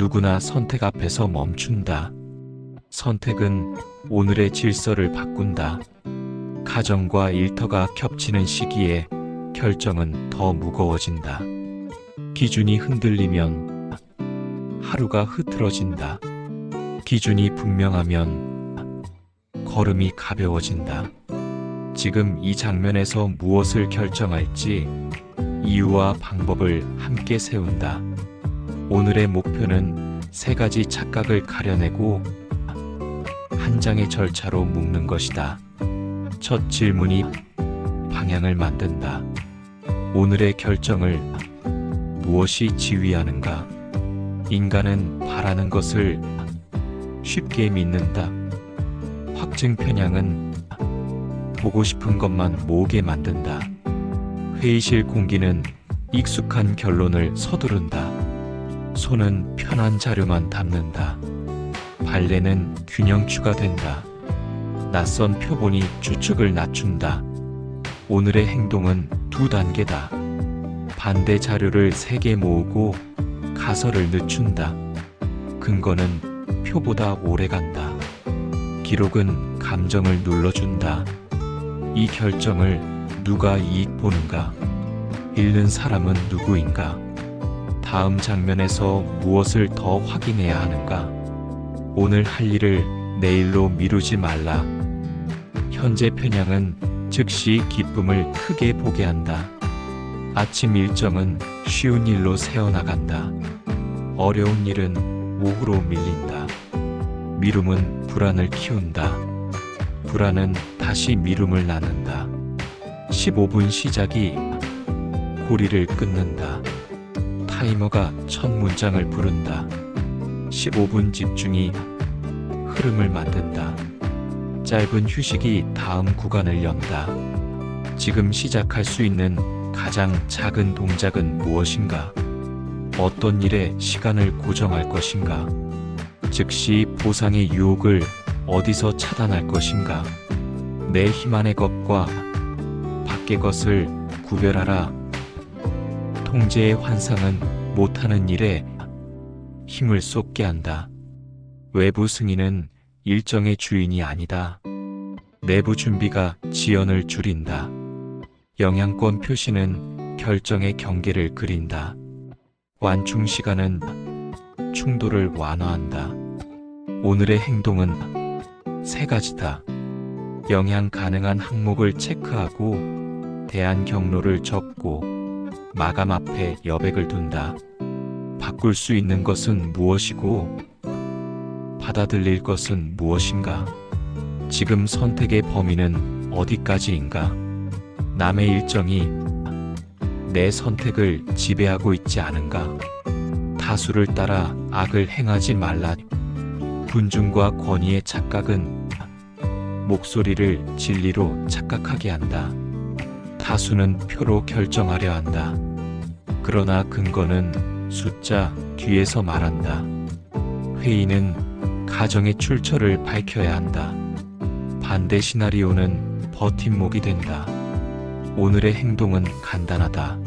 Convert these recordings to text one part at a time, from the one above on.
누구나 선택 앞에서 멈춘다. 선택은 오늘의 질서를 바꾼다. 가정과 일터가 겹치는 시기에 결정은 더 무거워진다. 기준이 흔들리면 하루가 흐트러진다. 기준이 분명하면 걸음이 가벼워진다. 지금 이 장면에서 무엇을 결정할지 이유와 방법을 함께 세운다. 오늘의 목표는 세 가지 착각을 가려내고 한 장의 절차로 묶는 것이다. 첫 질문이 방향을 만든다. 오늘의 결정을 무엇이 지휘하는가? 인간은 바라는 것을 쉽게 믿는다. 확증 편향은 보고 싶은 것만 모으게 만든다. 회의실 공기는 익숙한 결론을 서두른다. 손은 편한 자료만 담는다. 발레는 균형 추가된다. 낯선 표본이 추측을 낮춘다. 오늘의 행동은 두 단계다. 반대 자료를 3개 모으고 가설을 늦춘다. 근거는 표보다 오래 간다. 기록은 감정을 눌러준다. 이 결정을 누가 이익 보는가? 읽는 사람은 누구인가? 다음 장면에서 무엇을 더 확인해야 하는가? 오늘 할 일을 내일로 미루지 말라. 현재 편향은 즉시 기쁨을 크게 보게 한다. 아침 일정은 쉬운 일로 새어나간다. 어려운 일은 오후로 밀린다. 미룸은 불안을 키운다. 불안은 다시 미룸을 낳는다. 15분 시작이 고리를 끊는다. 타이머가 첫 문장을 부른다. 15분 집중이 흐름을 만든다. 짧은 휴식이 다음 구간을 연다. 지금 시작할 수 있는 가장 작은 동작은 무엇인가? 어떤 일에 시간을 고정할 것인가? 즉시 보상의 유혹을 어디서 차단할 것인가? 내 힘 안의 것과 밖의 것을 구별하라. 통제의 환상은 못하는 일에 힘을 쏟게 한다. 외부 승인은 일정의 주인이 아니다. 내부 준비가 지연을 줄인다. 영향권 표시는 결정의 경계를 그린다. 완충 시간은 충돌을 완화한다. 오늘의 행동은 3가지다. 영향 가능한 항목을 체크하고 대안 경로를 적고 마감 앞에 여백을 둔다. 바꿀 수 있는 것은 무엇이고 받아들일 것은 무엇인가? 지금 선택의 범위는 어디까지인가? 남의 일정이 내 선택을 지배하고 있지 않은가? 다수를 따라 악을 행하지 말라. 군중과 권위의 착각은 목소리를 진리로 착각하게 한다. 다수는 표로 결정하려 한다. 그러나 근거는 숫자 뒤에서 말한다. 회의는 가정의 출처를 밝혀야 한다. 반대 시나리오는 버팀목이 된다. 오늘의 행동은 간단하다.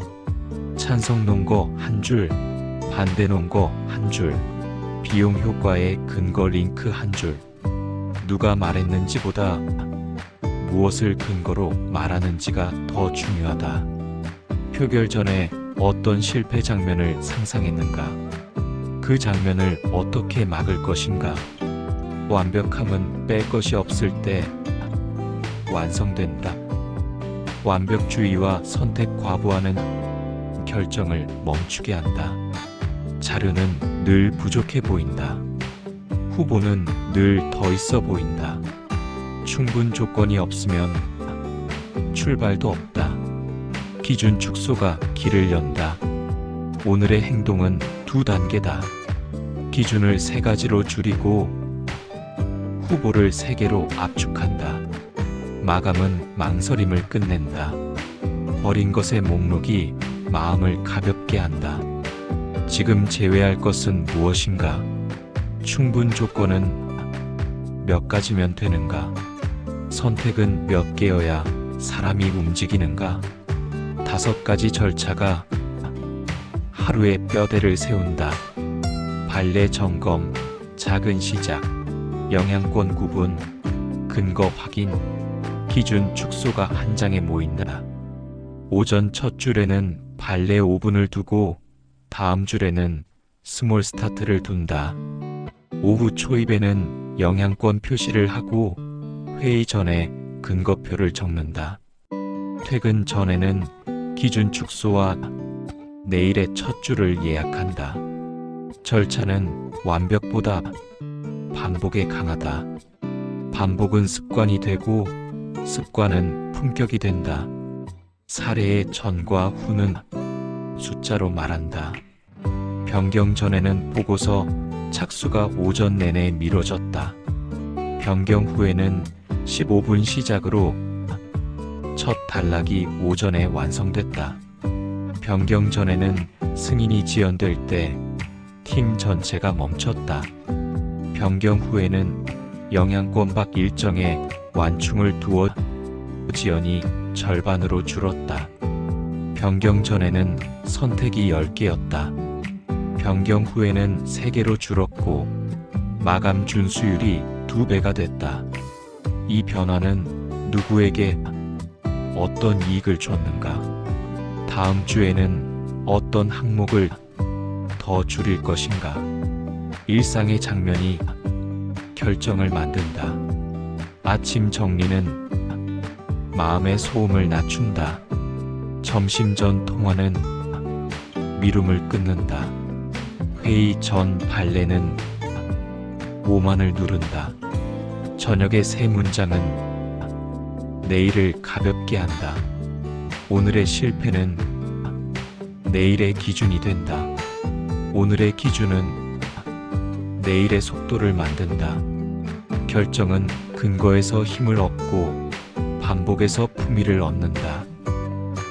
찬성 논거 한 줄, 반대 논거 한 줄, 비용 효과의 근거 링크 한 줄. 누가 말했는지보다 무엇을 근거로 말하는지가 더 중요하다. 표결 전에 어떤 실패 장면을 상상했는가? 그 장면을 어떻게 막을 것인가? 완벽함은 뺄 것이 없을 때 완성된다. 완벽주의와 선택 과부하는 결정을 멈추게 한다. 자료는 늘 부족해 보인다. 후보는 늘 더 있어 보인다. 충분 조건이 없으면 출발도 없다. 기준 축소가 길을 연다. 오늘의 행동은 2단계다. 기준을 3가지로 줄이고 후보를 3개로 압축한다. 마감은 망설임을 끝낸다. 버린 것의 목록이 마음을 가볍게 한다. 지금 제외할 것은 무엇인가? 충분 조건은 몇 가지면 되는가? 선택은 몇 개여야 사람이 움직이는가? 5가지 절차가 하루의 뼈대를 세운다. 발레 점검, 작은 시작, 영향권 구분, 근거 확인, 기준 축소가 한 장에 모인다. 오전 첫 줄에는 발레 5분을 두고 다음 줄에는 스몰 스타트를 둔다. 오후 초입에는 영향권 표시를 하고 회의 전에 근거표를 적는다. 퇴근 전에는 기준 축소와 내일의 첫 줄을 예약한다. 절차는 완벽보다 반복에 강하다. 반복은 습관이 되고 습관은 품격이 된다. 사례의 전과 후는 숫자로 말한다. 변경 전에는 보고서 착수가 오전 내내 미뤄졌다. 변경 후에는 15분 시작으로 첫 단락이 오전에 완성됐다. 변경 전에는 승인이 지연될 때 팀 전체가 멈췄다. 변경 후에는 영향권 밖 일정에 완충을 두어 지연이 절반으로 줄었다. 변경 전에는 선택이 10개였다. 변경 후에는 3개로 줄었고 마감 준수율이 2배가 됐다. 이 변화는 누구에게 어떤 이익을 줬는가? 다음 주에는 어떤 항목을 더 줄일 것인가? 일상의 장면이 결정을 만든다. 아침 정리는 마음의 소음을 낮춘다. 점심 전 통화는 미룸을 끊는다. 회의 전 발레는 오만을 누른다. 저녁의 세 문장은 내일을 가볍게 한다. 오늘의 실패는 내일의 기준이 된다. 오늘의 기준은 내일의 속도를 만든다. 결정은 근거에서 힘을 얻고 반복에서 품위를 얻는다.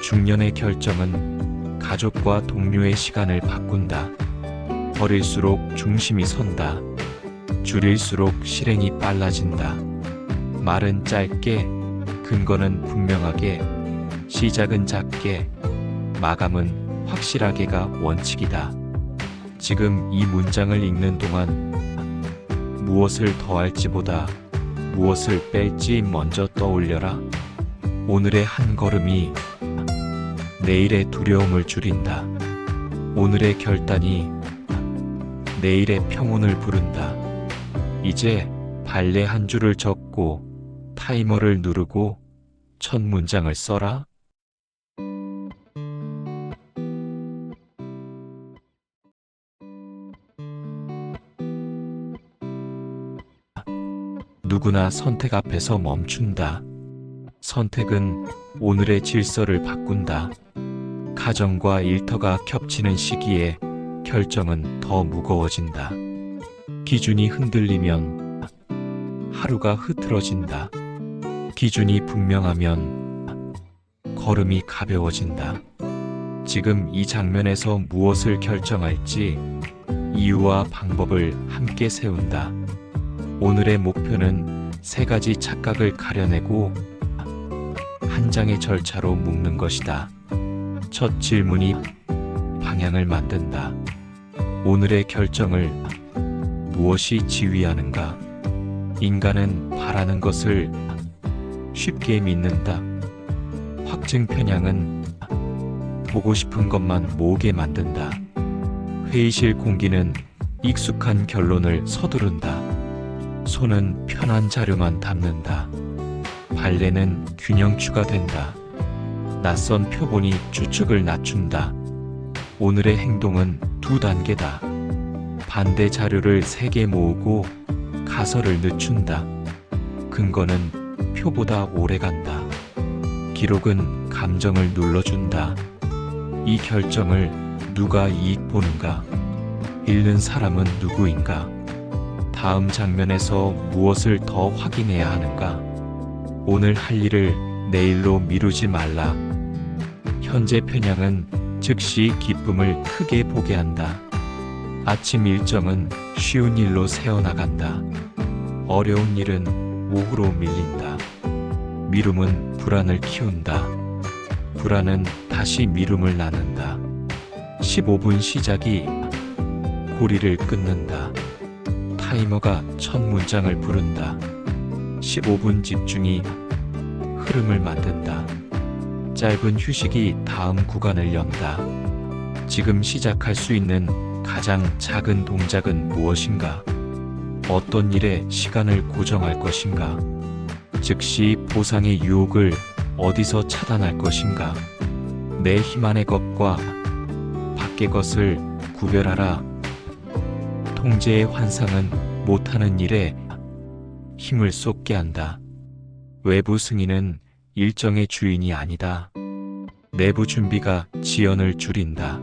중년의 결정은 가족과 동료의 시간을 바꾼다. 버릴수록 중심이 선다. 줄일수록 실행이 빨라진다. 말은 짧게, 근거는 분명하게, 시작은 작게, 마감은 확실하게가 원칙이다. 지금 이 문장을 읽는 동안 무엇을 더할지보다 무엇을 뺄지 먼저 떠올려라. 오늘의 한 걸음이 내일의 두려움을 줄인다. 오늘의 결단이 내일의 평온을 부른다. 이제 발레 한 줄을 적고 타이머를 누르고 첫 문장을 써라. 누구나 선택 앞에서 멈춘다. 선택은 오늘의 질서를 바꾼다. 가정과 일터가 겹치는 시기에 결정은 더 무거워진다. 기준이 흔들리면 하루가 흐트러진다. 기준이 분명하면 걸음이 가벼워진다. 지금 이 장면에서 무엇을 결정할지 이유와 방법을 함께 세운다. 오늘의 목표는 3가지 착각을 가려내고 한 장의 절차로 묶는 것이다. 첫 질문이 방향을 만든다. 오늘의 결정을 무엇이 지휘하는가? 인간은 바라는 것을 쉽게 믿는다. 확증 편향은 보고 싶은 것만 모으게 만든다. 회의실 공기는 익숙한 결론을 서두른다. 손은 편한 자료만 담는다. 발레는 균형추가 된다. 낯선 표본이 추측을 낮춘다. 오늘의 행동은 2단계다. 반대 자료를 3개 모으고 가설을 늦춘다. 근거는 표보다 오래 간다. 기록은 감정을 눌러준다. 이 결정을 누가 이익 보는가? 읽는 사람은 누구인가? 다음 장면에서 무엇을 더 확인해야 하는가? 오늘 할 일을 내일로 미루지 말라. 현재 편향은 즉시 기쁨을 크게 보게 한다. 아침 일정은 쉬운 일로 새어나간다. 어려운 일은 오후로 밀린다. 미룸은 불안을 키운다. 불안은 다시 미룸을 낳는다. 15분 시작이 고리를 끊는다. 타이머가 첫 문장을 부른다. 15분 집중이 흐름을 만든다. 짧은 휴식이 다음 구간을 연다. 지금 시작할 수 있는 가장 작은 동작은 무엇인가? 어떤 일에 시간을 고정할 것인가? 즉시 보상의 유혹을 어디서 차단할 것인가? 내 힘 안의 것과 밖의 것을 구별하라. 통제의 환상은 못하는 일에 힘을 쏟게 한다. 외부 승인은 일정의 주인이 아니다. 내부 준비가 지연을 줄인다.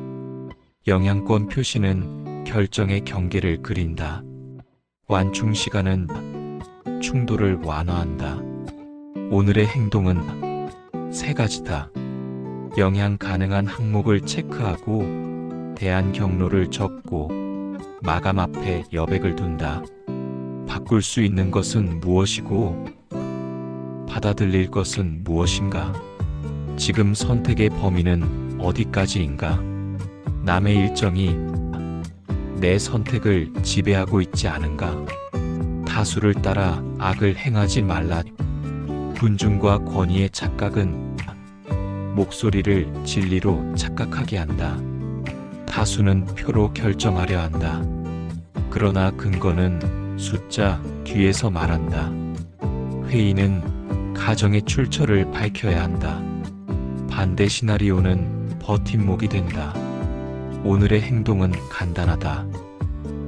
영향권 표시는 결정의 경계를 그린다. 완충 시간은 충돌을 완화한다. 오늘의 행동은 세 가지다. 영향 가능한 항목을 체크하고 대안 경로를 적고 마감 앞에 여백을 둔다. 바꿀 수 있는 것은 무엇이고 받아들일 것은 무엇인가? 지금 선택의 범위는 어디까지인가? 남의 일정이 내 선택을 지배하고 있지 않은가? 다수를 따라 악을 행하지 말라. 군중과 권위의 착각은 목소리를 진리로 착각하게 한다. 다수는 표로 결정하려 한다. 그러나 근거는 숫자 뒤에서 말한다. 회의는 가정의 출처를 밝혀야 한다. 반대 시나리오는 버팀목이 된다. 오늘의 행동은 간단하다.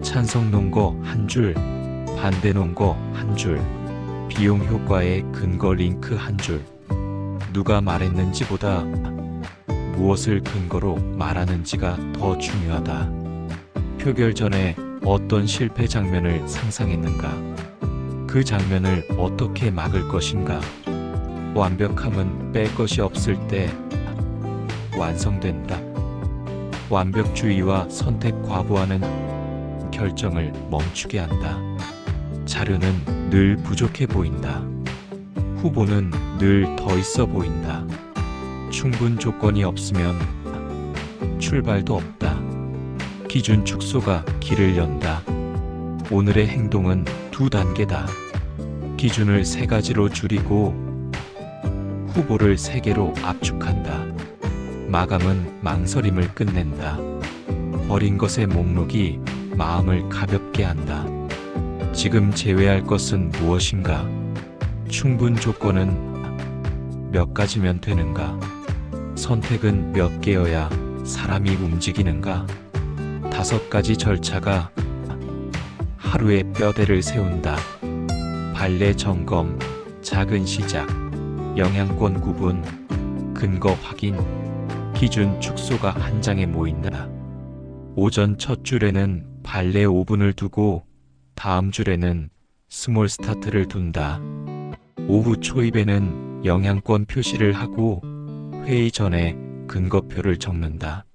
찬성 논거 한 줄, 반대 논거 한 줄, 비용 효과의 근거 링크 한 줄. 누가 말했는지보다 무엇을 근거로 말하는지가 더 중요하다. 표결 전에 어떤 실패 장면을 상상했는가? 그 장면을 어떻게 막을 것인가? 완벽함은 뺄 것이 없을 때 완성된다. 완벽주의와 선택 과부하는 결정을 멈추게 한다. 자료는 늘 부족해 보인다. 후보는 늘 더 있어 보인다. 충분 조건이 없으면 출발도 없다. 기준 축소가 길을 연다. 오늘의 행동은 2단계다. 기준을 3가지로 줄이고 후보를 3개로 압축한다. 마감은 망설임을 끝낸다. 버린 것의 목록이 마음을 가볍게 한다. 지금 제외할 것은 무엇인가? 충분 조건은 몇 가지면 되는가? 선택은 몇 개여야 사람이 움직이는가? 5가지 절차가 하루의 뼈대를 세운다. 발레 점검, 작은 시작, 영향권 구분, 근거 확인, 기준 축소가 한 장에 모인다. 오전 첫 줄에는 발레 5분을 두고 다음 줄에는 스몰 스타트를 둔다. 오후 초입에는 영향권 표시를 하고 회의 전에 근거표를 적는다.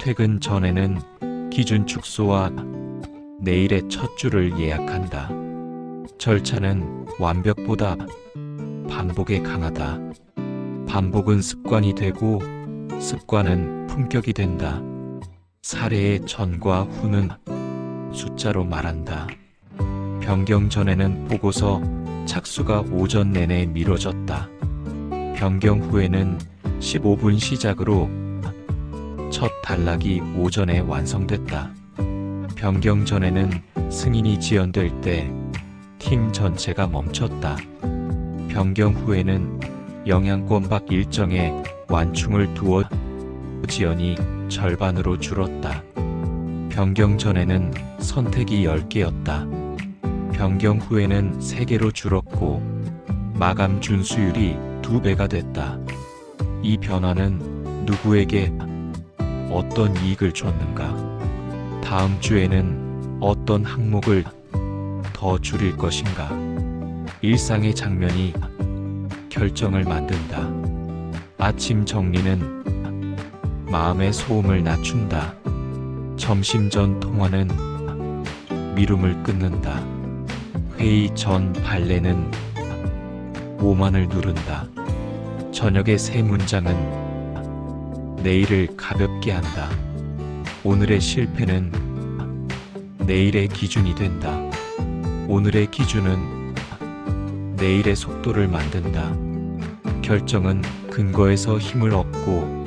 퇴근 전에는 기준 축소와 내일의 첫 줄을 예약한다. 절차는 완벽보다 반복에 강하다. 반복은 습관이 되고 습관은 품격이 된다. 사례의 전과 후는 숫자로 말한다. 변경 전에는 보고서 착수가 오전 내내 미뤄졌다. 변경 후에는 15분 시작으로 첫 단락이 오전에 완성됐다. 변경 전에는 승인이 지연될 때 팀 전체가 멈췄다. 변경 후에는 영향권 밖 일정에 완충을 두어 지연이 절반으로 줄었다. 변경 전에는 선택이 10개였다. 변경 후에는 3개로 줄었고 마감 준수율이 2배가 됐다. 이 변화는 누구에게 어떤 이익을 줬는가? 다음 주에는 어떤 항목을 더 줄일 것인가? 일상의 장면이 결정을 만든다. 아침 정리는 마음의 소음을 낮춘다. 점심 전 통화는 미움을 끊는다. 회의 전 발레는 오만을 누른다. 저녁의 새 문장은 내일을 가볍게 한다. 오늘의 실패는 내일의 기준이 된다. 오늘의 기준은 내일의 속도를 만든다. 결정은 근거에서 힘을 얻고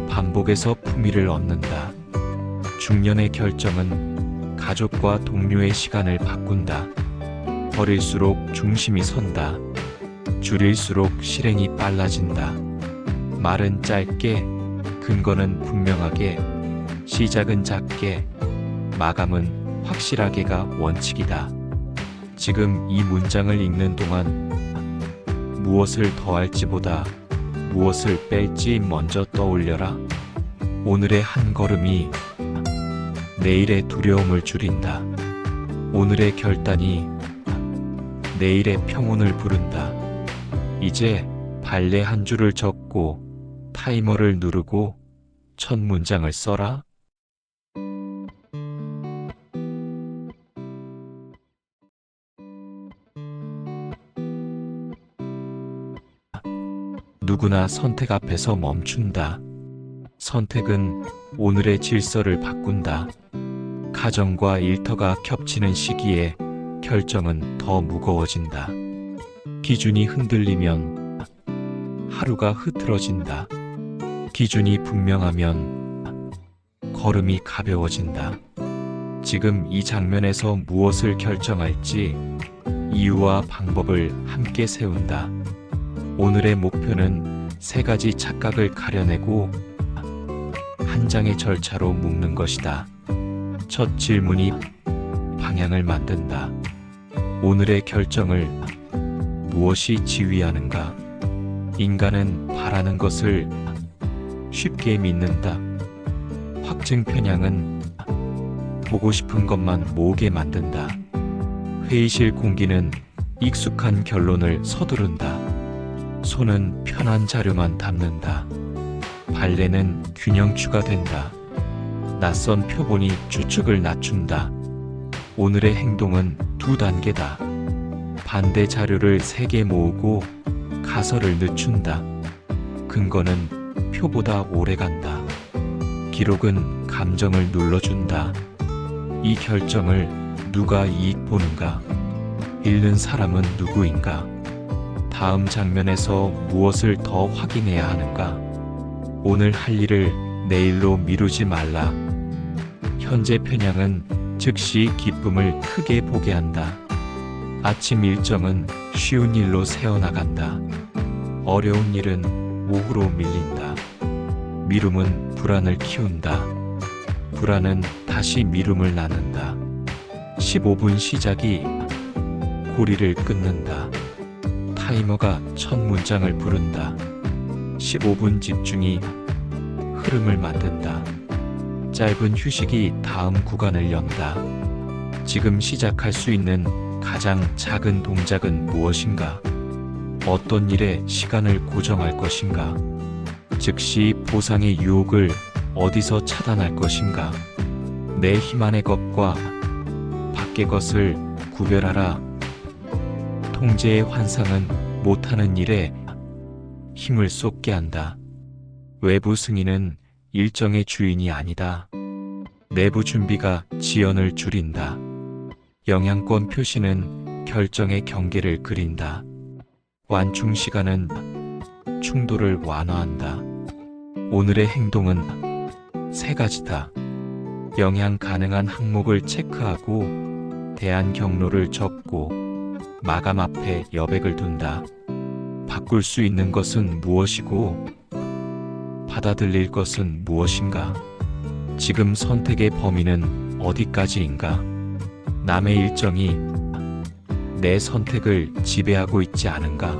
반복에서 품위를 얻는다. 중년의 결정은 가족과 동료의 시간을 바꾼다. 버릴수록 중심이 선다. 줄일수록 실행이 빨라진다. 말은 짧게, 근거는 분명하게, 시작은 작게, 마감은 확실하게가 원칙이다. 지금 이 문장을 읽는 동안 무엇을 더할지보다 무엇을 뺄지 먼저 떠올려라. 오늘의 한 걸음이 내일의 두려움을 줄인다. 오늘의 결단이 내일의 평온을 부른다. 이제 발레 한 줄을 적고 타이머를 누르고 첫 문장을 써라. 누구나 선택 앞에서 멈춘다. 선택은 오늘의 질서를 바꾼다. 가정과 일터가 겹치는 시기에 결정은 더 무거워진다. 기준이 흔들리면 하루가 흐트러진다. 기준이 분명하면 걸음이 가벼워진다. 지금 이 장면에서 무엇을 결정할지 이유와 방법을 함께 세운다. 오늘의 목표는 3가지 착각을 가려내고 한 장의 절차로 묶는 것이다. 첫 질문이 방향을 만든다. 오늘의 결정을 무엇이 지휘하는가? 인간은 바라는 것을 쉽게 믿는다. 확증 편향은 보고 싶은 것만 모으게 만든다. 회의실 공기는 익숙한 결론을 서두른다. 손은 편한 자료만 담는다. 발레는 균형추가 된다. 낯선 표본이 추측을 낮춘다. 오늘의 행동은 2단계다. 반대 자료를 3개 모으고 가설을 늦춘다. 근거는 표보다 오래 간다. 기록은 감정을 눌러준다. 이 결정을 누가 이익 보는가? 읽는 사람은 누구인가? 다음 장면에서 무엇을 더 확인해야 하는가? 오늘 할 일을 내일로 미루지 말라. 현재 편향은 즉시 기쁨을 크게 보게 한다. 아침 일정은 쉬운 일로 새어나간다. 어려운 일은 오후로 밀린다. 미룸은 불안을 키운다. 불안은 다시 미룸을 낳는다. 15분 시작이 고리를 끊는다. 타이머가 첫 문장을 부른다. 15분 집중이 흐름을 만든다. 짧은 휴식이 다음 구간을 연다. 지금 시작할 수 있는 가장 작은 동작은 무엇인가? 어떤 일에 시간을 고정할 것인가? 즉시 보상의 유혹을 어디서 차단할 것인가? 내 힘 안의 것과 밖의 것을 구별하라. 통제의 환상은 못하는 일에 힘을 쏟게 한다. 외부 승인은 일정의 주인이 아니다. 내부 준비가 지연을 줄인다. 영향권 표시는 결정의 경계를 그린다. 완충 시간은 충돌을 완화한다. 오늘의 행동은 3가지다. 영향 가능한 항목을 체크하고 대안 경로를 적고 마감 앞에 여백을 둔다. 바꿀 수 있는 것은 무엇이고 받아들일 것은 무엇인가? 지금 선택의 범위는 어디까지인가? 남의 일정이 내 선택을 지배하고 있지 않은가?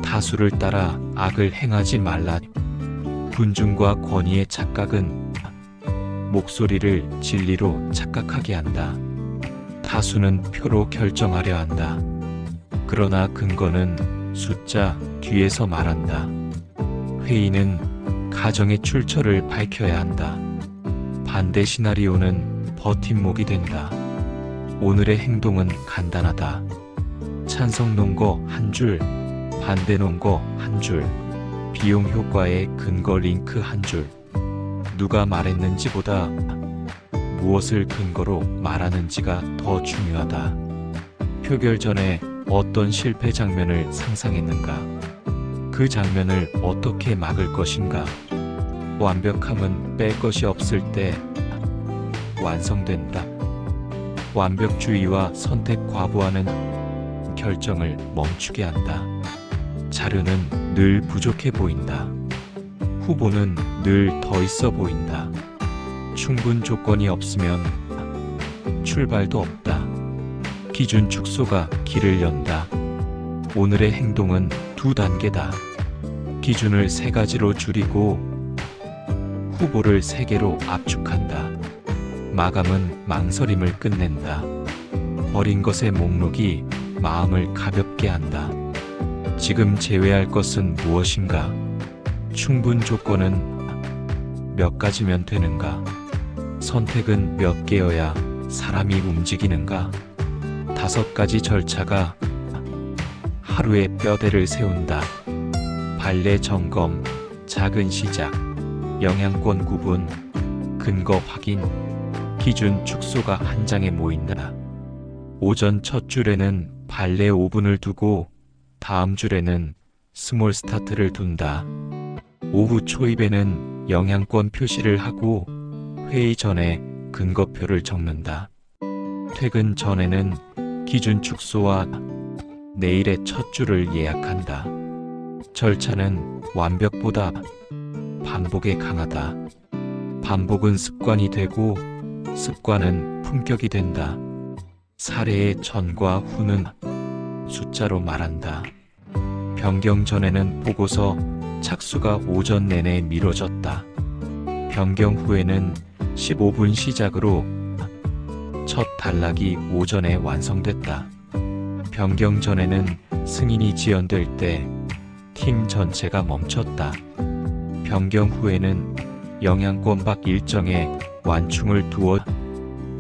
다수를 따라 악을 행하지 말라. 군중과 권위의 착각은 목소리를 진리로 착각하게 한다. 다수는 표로 결정하려 한다. 그러나 근거는 숫자 뒤에서 말한다. 회의는 가정의 출처를 밝혀야 한다. 반대 시나리오는 버팀목이 된다. 오늘의 행동은 간단하다. 찬성 논거 한 줄, 반대 논거 한 줄, 비용 효과의 근거 링크 한 줄. 누가 말했는지보다 무엇을 근거로 말하는지가 더 중요하다. 표결 전에 어떤 실패 장면을 상상했는가? 그 장면을 어떻게 막을 것인가? 완벽함은 뺄 것이 없을 때 완성된다. 완벽주의와 선택 과부하는 결정을 멈추게 한다. 자료는 늘 부족해 보인다. 후보는 늘 더 있어 보인다. 충분 조건이 없으면 출발도 없다. 기준 축소가 길을 연다. 오늘의 행동은 2단계다. 기준을 3가지로 줄이고 후보를 3개로 압축한다. 마감은 망설임을 끝낸다. 버린 것의 목록이 마음을 가볍게 한다. 지금 제외할 것은 무엇인가? 충분 조건은 몇 가지면 되는가? 선택은 몇 개여야 사람이 움직이는가? 5가지 절차가 하루의 뼈대를 세운다. 발레 점검, 작은 시작, 영향권 구분, 근거 확인, 기준 축소가 한 장에 모인다. 오전 첫 줄에는 발레 5분을 두고 다음 줄에는 스몰 스타트를 둔다. 오후 초입에는 영향권 표시를 하고 회의 전에 근거표를 적는다. 퇴근 전에는 기준 축소와 내일의 첫 줄을 예약한다. 절차는 완벽보다 반복에 강하다. 반복은 습관이 되고 습관은 품격이 된다. 사례의 전과 후는 숫자로 말한다. 변경 전에는 보고서 착수가 오전 내내 미뤄졌다. 변경 후에는 15분 시작으로 첫 단락이 오전에 완성됐다. 변경 전에는 승인이 지연될 때 팀 전체가 멈췄다. 변경 후에는 영향권 밖 일정에 완충을 두어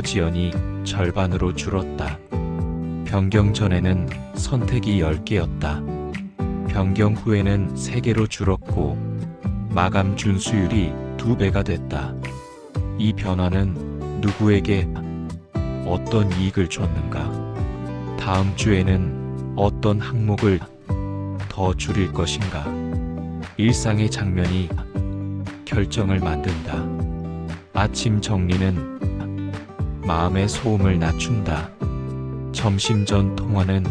지연이 절반으로 줄었다. 변경 전에는 선택이 10개였다. 변경 후에는 3개로 줄었고 마감 준수율이 2배가 됐다. 이 변화는 누구에게 어떤 이익을 줬는가? 다음 주에는 어떤 항목을 더 줄일 것인가? 일상의 장면이 결정을 만든다. 아침 정리는 마음의 소음을 낮춘다. 점심 전 통화는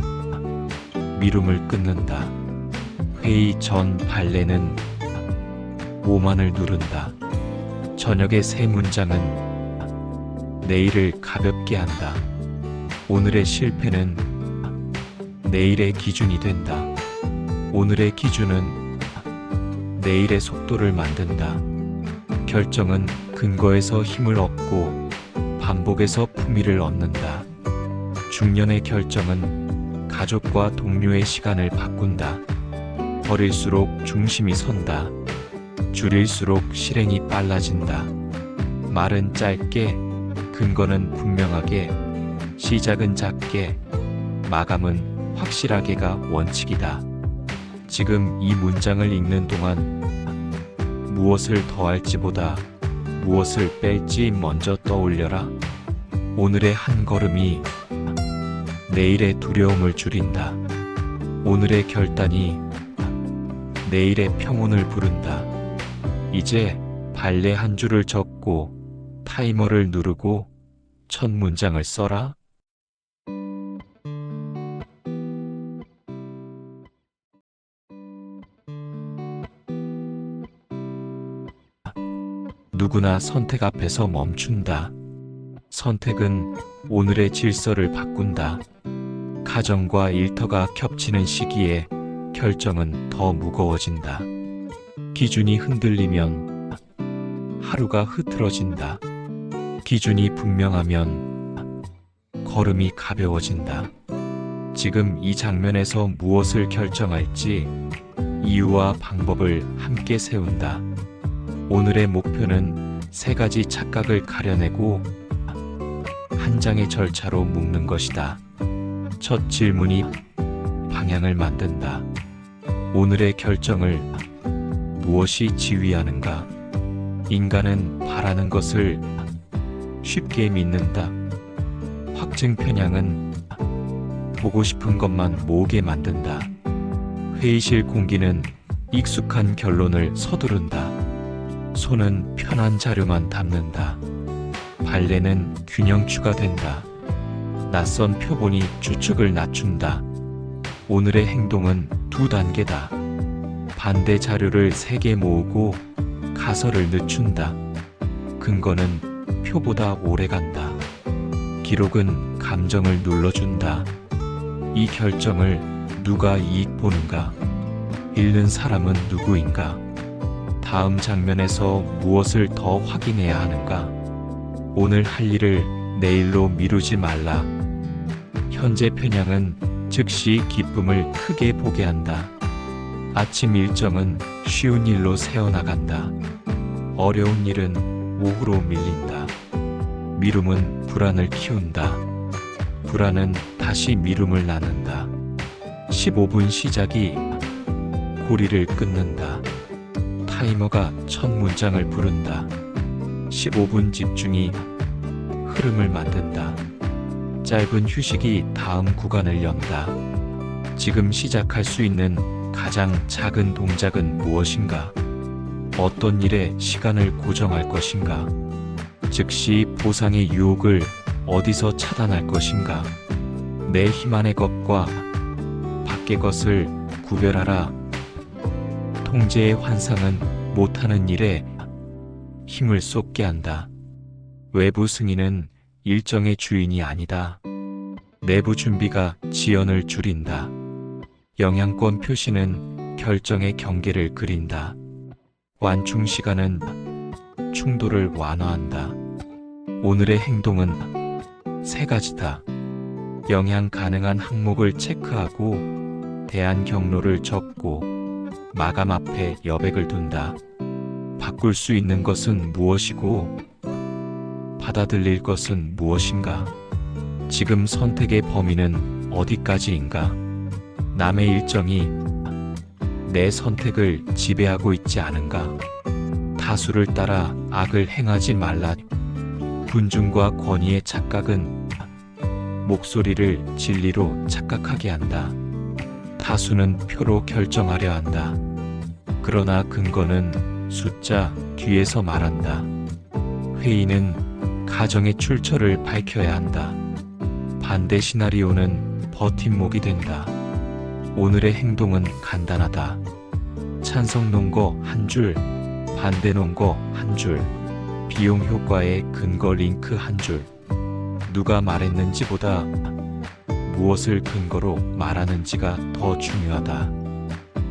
미움을 끊는다. 회의 전 발레는 오만을 누른다. 저녁의 새 문장은 내일을 가볍게 한다. 오늘의 실패는 내일의 기준이 된다. 오늘의 기준은 내일의 속도를 만든다. 결정은 근거에서 힘을 얻고 반복에서 품위를 얻는다. 중년의 결정은 가족과 동료의 시간을 바꾼다. 버릴수록 중심이 선다. 줄일수록 실행이 빨라진다. 말은 짧게, 근거는 분명하게, 시작은 작게, 마감은 확실하게가 원칙이다. 지금 이 문장을 읽는 동안 무엇을 더할지보다 무엇을 뺄지 먼저 떠올려라. 오늘의 한 걸음이 내일의 두려움을 줄인다. 오늘의 결단이 내일의 평온을 부른다. 이제 발레 한 줄을 적고 타이머를 누르고 첫 문장을 써라. 누구나 선택 앞에서 멈춘다. 선택은 오늘의 질서를 바꾼다. 가정과 일터가 겹치는 시기에 결정은 더 무거워진다. 기준이 흔들리면 하루가 흐트러진다. 기준이 분명하면 걸음이 가벼워진다. 지금 이 장면에서 무엇을 결정할지 이유와 방법을 함께 세운다. 오늘의 목표는 3가지 착각을 가려내고 한 장의 절차로 묶는 것이다. 첫 질문이 방향을 만든다. 오늘의 결정을 무엇이 지휘하는가? 인간은 바라는 것을 쉽게 믿는다. 확증 편향은 보고 싶은 것만 모으게 만든다. 회의실 공기는 익숙한 결론을 서두른다. 손은 편한 자료만 담는다. 발레는 균형 추가된다. 낯선 표본이 추측을 낮춘다. 오늘의 행동은 2단계다. 반대 자료를 3개 모으고 가설을 늦춘다. 근거는 표보다 오래 간다. 기록은 감정을 눌러준다. 이 결정을 누가 이익 보는가? 읽는 사람은 누구인가? 다음 장면에서 무엇을 더 확인해야 하는가? 오늘 할 일을 내일로 미루지 말라. 현재 편향은 즉시 기쁨을 크게 보게 한다. 아침 일정은 쉬운 일로 새어나간다. 어려운 일은 오후로 밀린다. 미룸은 불안을 키운다. 불안은 다시 미룸을 낳는다. 15분 시작이 고리를 끊는다. 타이머가 첫 문장을 부른다. 15분 집중이 흐름을 만든다. 짧은 휴식이 다음 구간을 연다. 지금 시작할 수 있는 가장 작은 동작은 무엇인가? 어떤 일에 시간을 고정할 것인가? 즉시 보상의 유혹을 어디서 차단할 것인가? 내 힘 안의 것과 밖의 것을 구별하라. 통제의 환상은 못하는 일에 힘을 쏟게 한다. 외부 승인은 일정의 주인이 아니다. 내부 준비가 지연을 줄인다. 영향권 표시는 결정의 경계를 그린다. 완충 시간은 충돌을 완화한다. 오늘의 행동은 3가지다. 영향 가능한 항목을 체크하고 대안 경로를 적고 마감 앞에 여백을 둔다. 바꿀 수 있는 것은 무엇이고 받아들일 것은 무엇인가? 지금 선택의 범위는 어디까지인가? 남의 일정이 내 선택을 지배하고 있지 않은가? 다수를 따라 악을 행하지 말라. 군중과 권위의 착각은 목소리를 진리로 착각하게 한다. 다수는 표로 결정하려 한다. 그러나 근거는 숫자 뒤에서 말한다. 회의는 가정의 출처를 밝혀야 한다. 반대 시나리오는 버팀목이 된다. 오늘의 행동은 간단하다. 찬성 논거 1줄, 반대 논거 1줄, 비용 효과의 근거 링크 1줄. 누가 말했는지보다 무엇을 근거로 말하는지가 더 중요하다.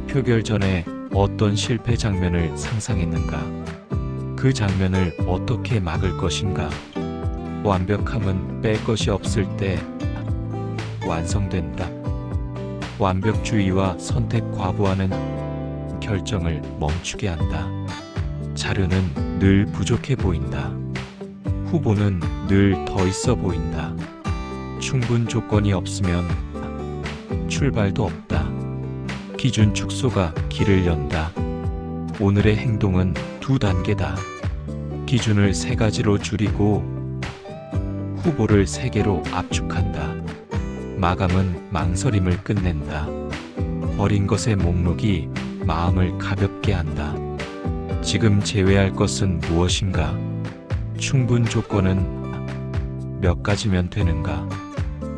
표결 전에 어떤 실패 장면을 상상했는가? 그 장면을 어떻게 막을 것인가? 완벽함은 뺄 것이 없을 때 완성된다. 완벽주의와 선택 과부하는 결정을 멈추게 한다. 자료는 늘 부족해 보인다. 후보는 늘 더 있어 보인다. 충분 조건이 없으면 출발도 없다. 기준 축소가 길을 연다. 오늘의 행동은 2단계다. 기준을 3가지로 줄이고 후보를 3개로 압축한다. 마감은 망설임을 끝낸다. 버린 것의 목록이 마음을 가볍게 한다. 지금 제외할 것은 무엇인가? 충분 조건은 몇 가지면 되는가?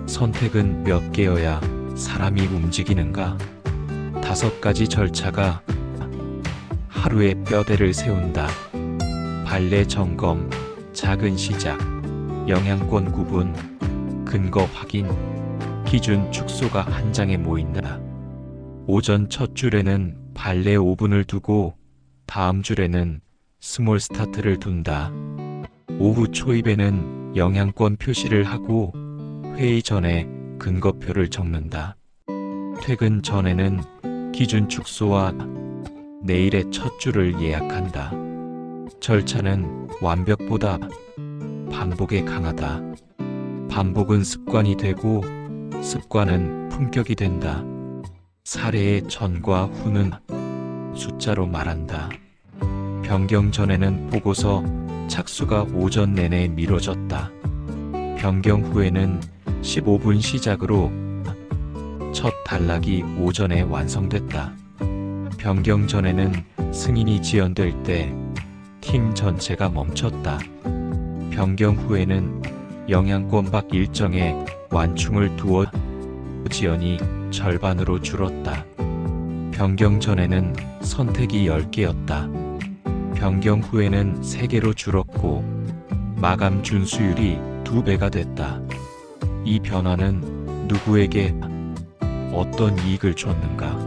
선택은 몇 개여야 사람이 움직이는가? 5가지 절차가 하루의 뼈대를 세운다. 발레 점검, 작은 시작, 영향권 구분, 근거 확인, 기준 축소가 한 장에 모인다. 오전 첫 줄에는 발레 5분을 두고 다음 줄에는 스몰 스타트를 둔다. 오후 초입에는 영향권 표시를 하고 회의 전에 근거표를 적는다. 퇴근 전에는 기준 축소와 내일의 첫 줄을 예약한다. 절차는 완벽보다 반복에 강하다. 반복은 습관이 되고 습관은 품격이 된다. 사례의 전과 후는 숫자로 말한다. 변경 전에는 보고서, 착수가 오전 내내 미뤄졌다. 변경 후에는 15분 시작으로 첫 단락이 오전에 완성됐다. 변경 전에는 승인이 지연될 때 팀 전체가 멈췄다. 변경 후에는 영양권박 일정에 완충을 두어 지연이 절반으로 줄었다. 변경 전에는 선택이 10개였다. 변경 후에는 3개로 줄었고 마감 준수율이 2배가 됐다. 이 변화는 누구에게 어떤 이익을 줬는가?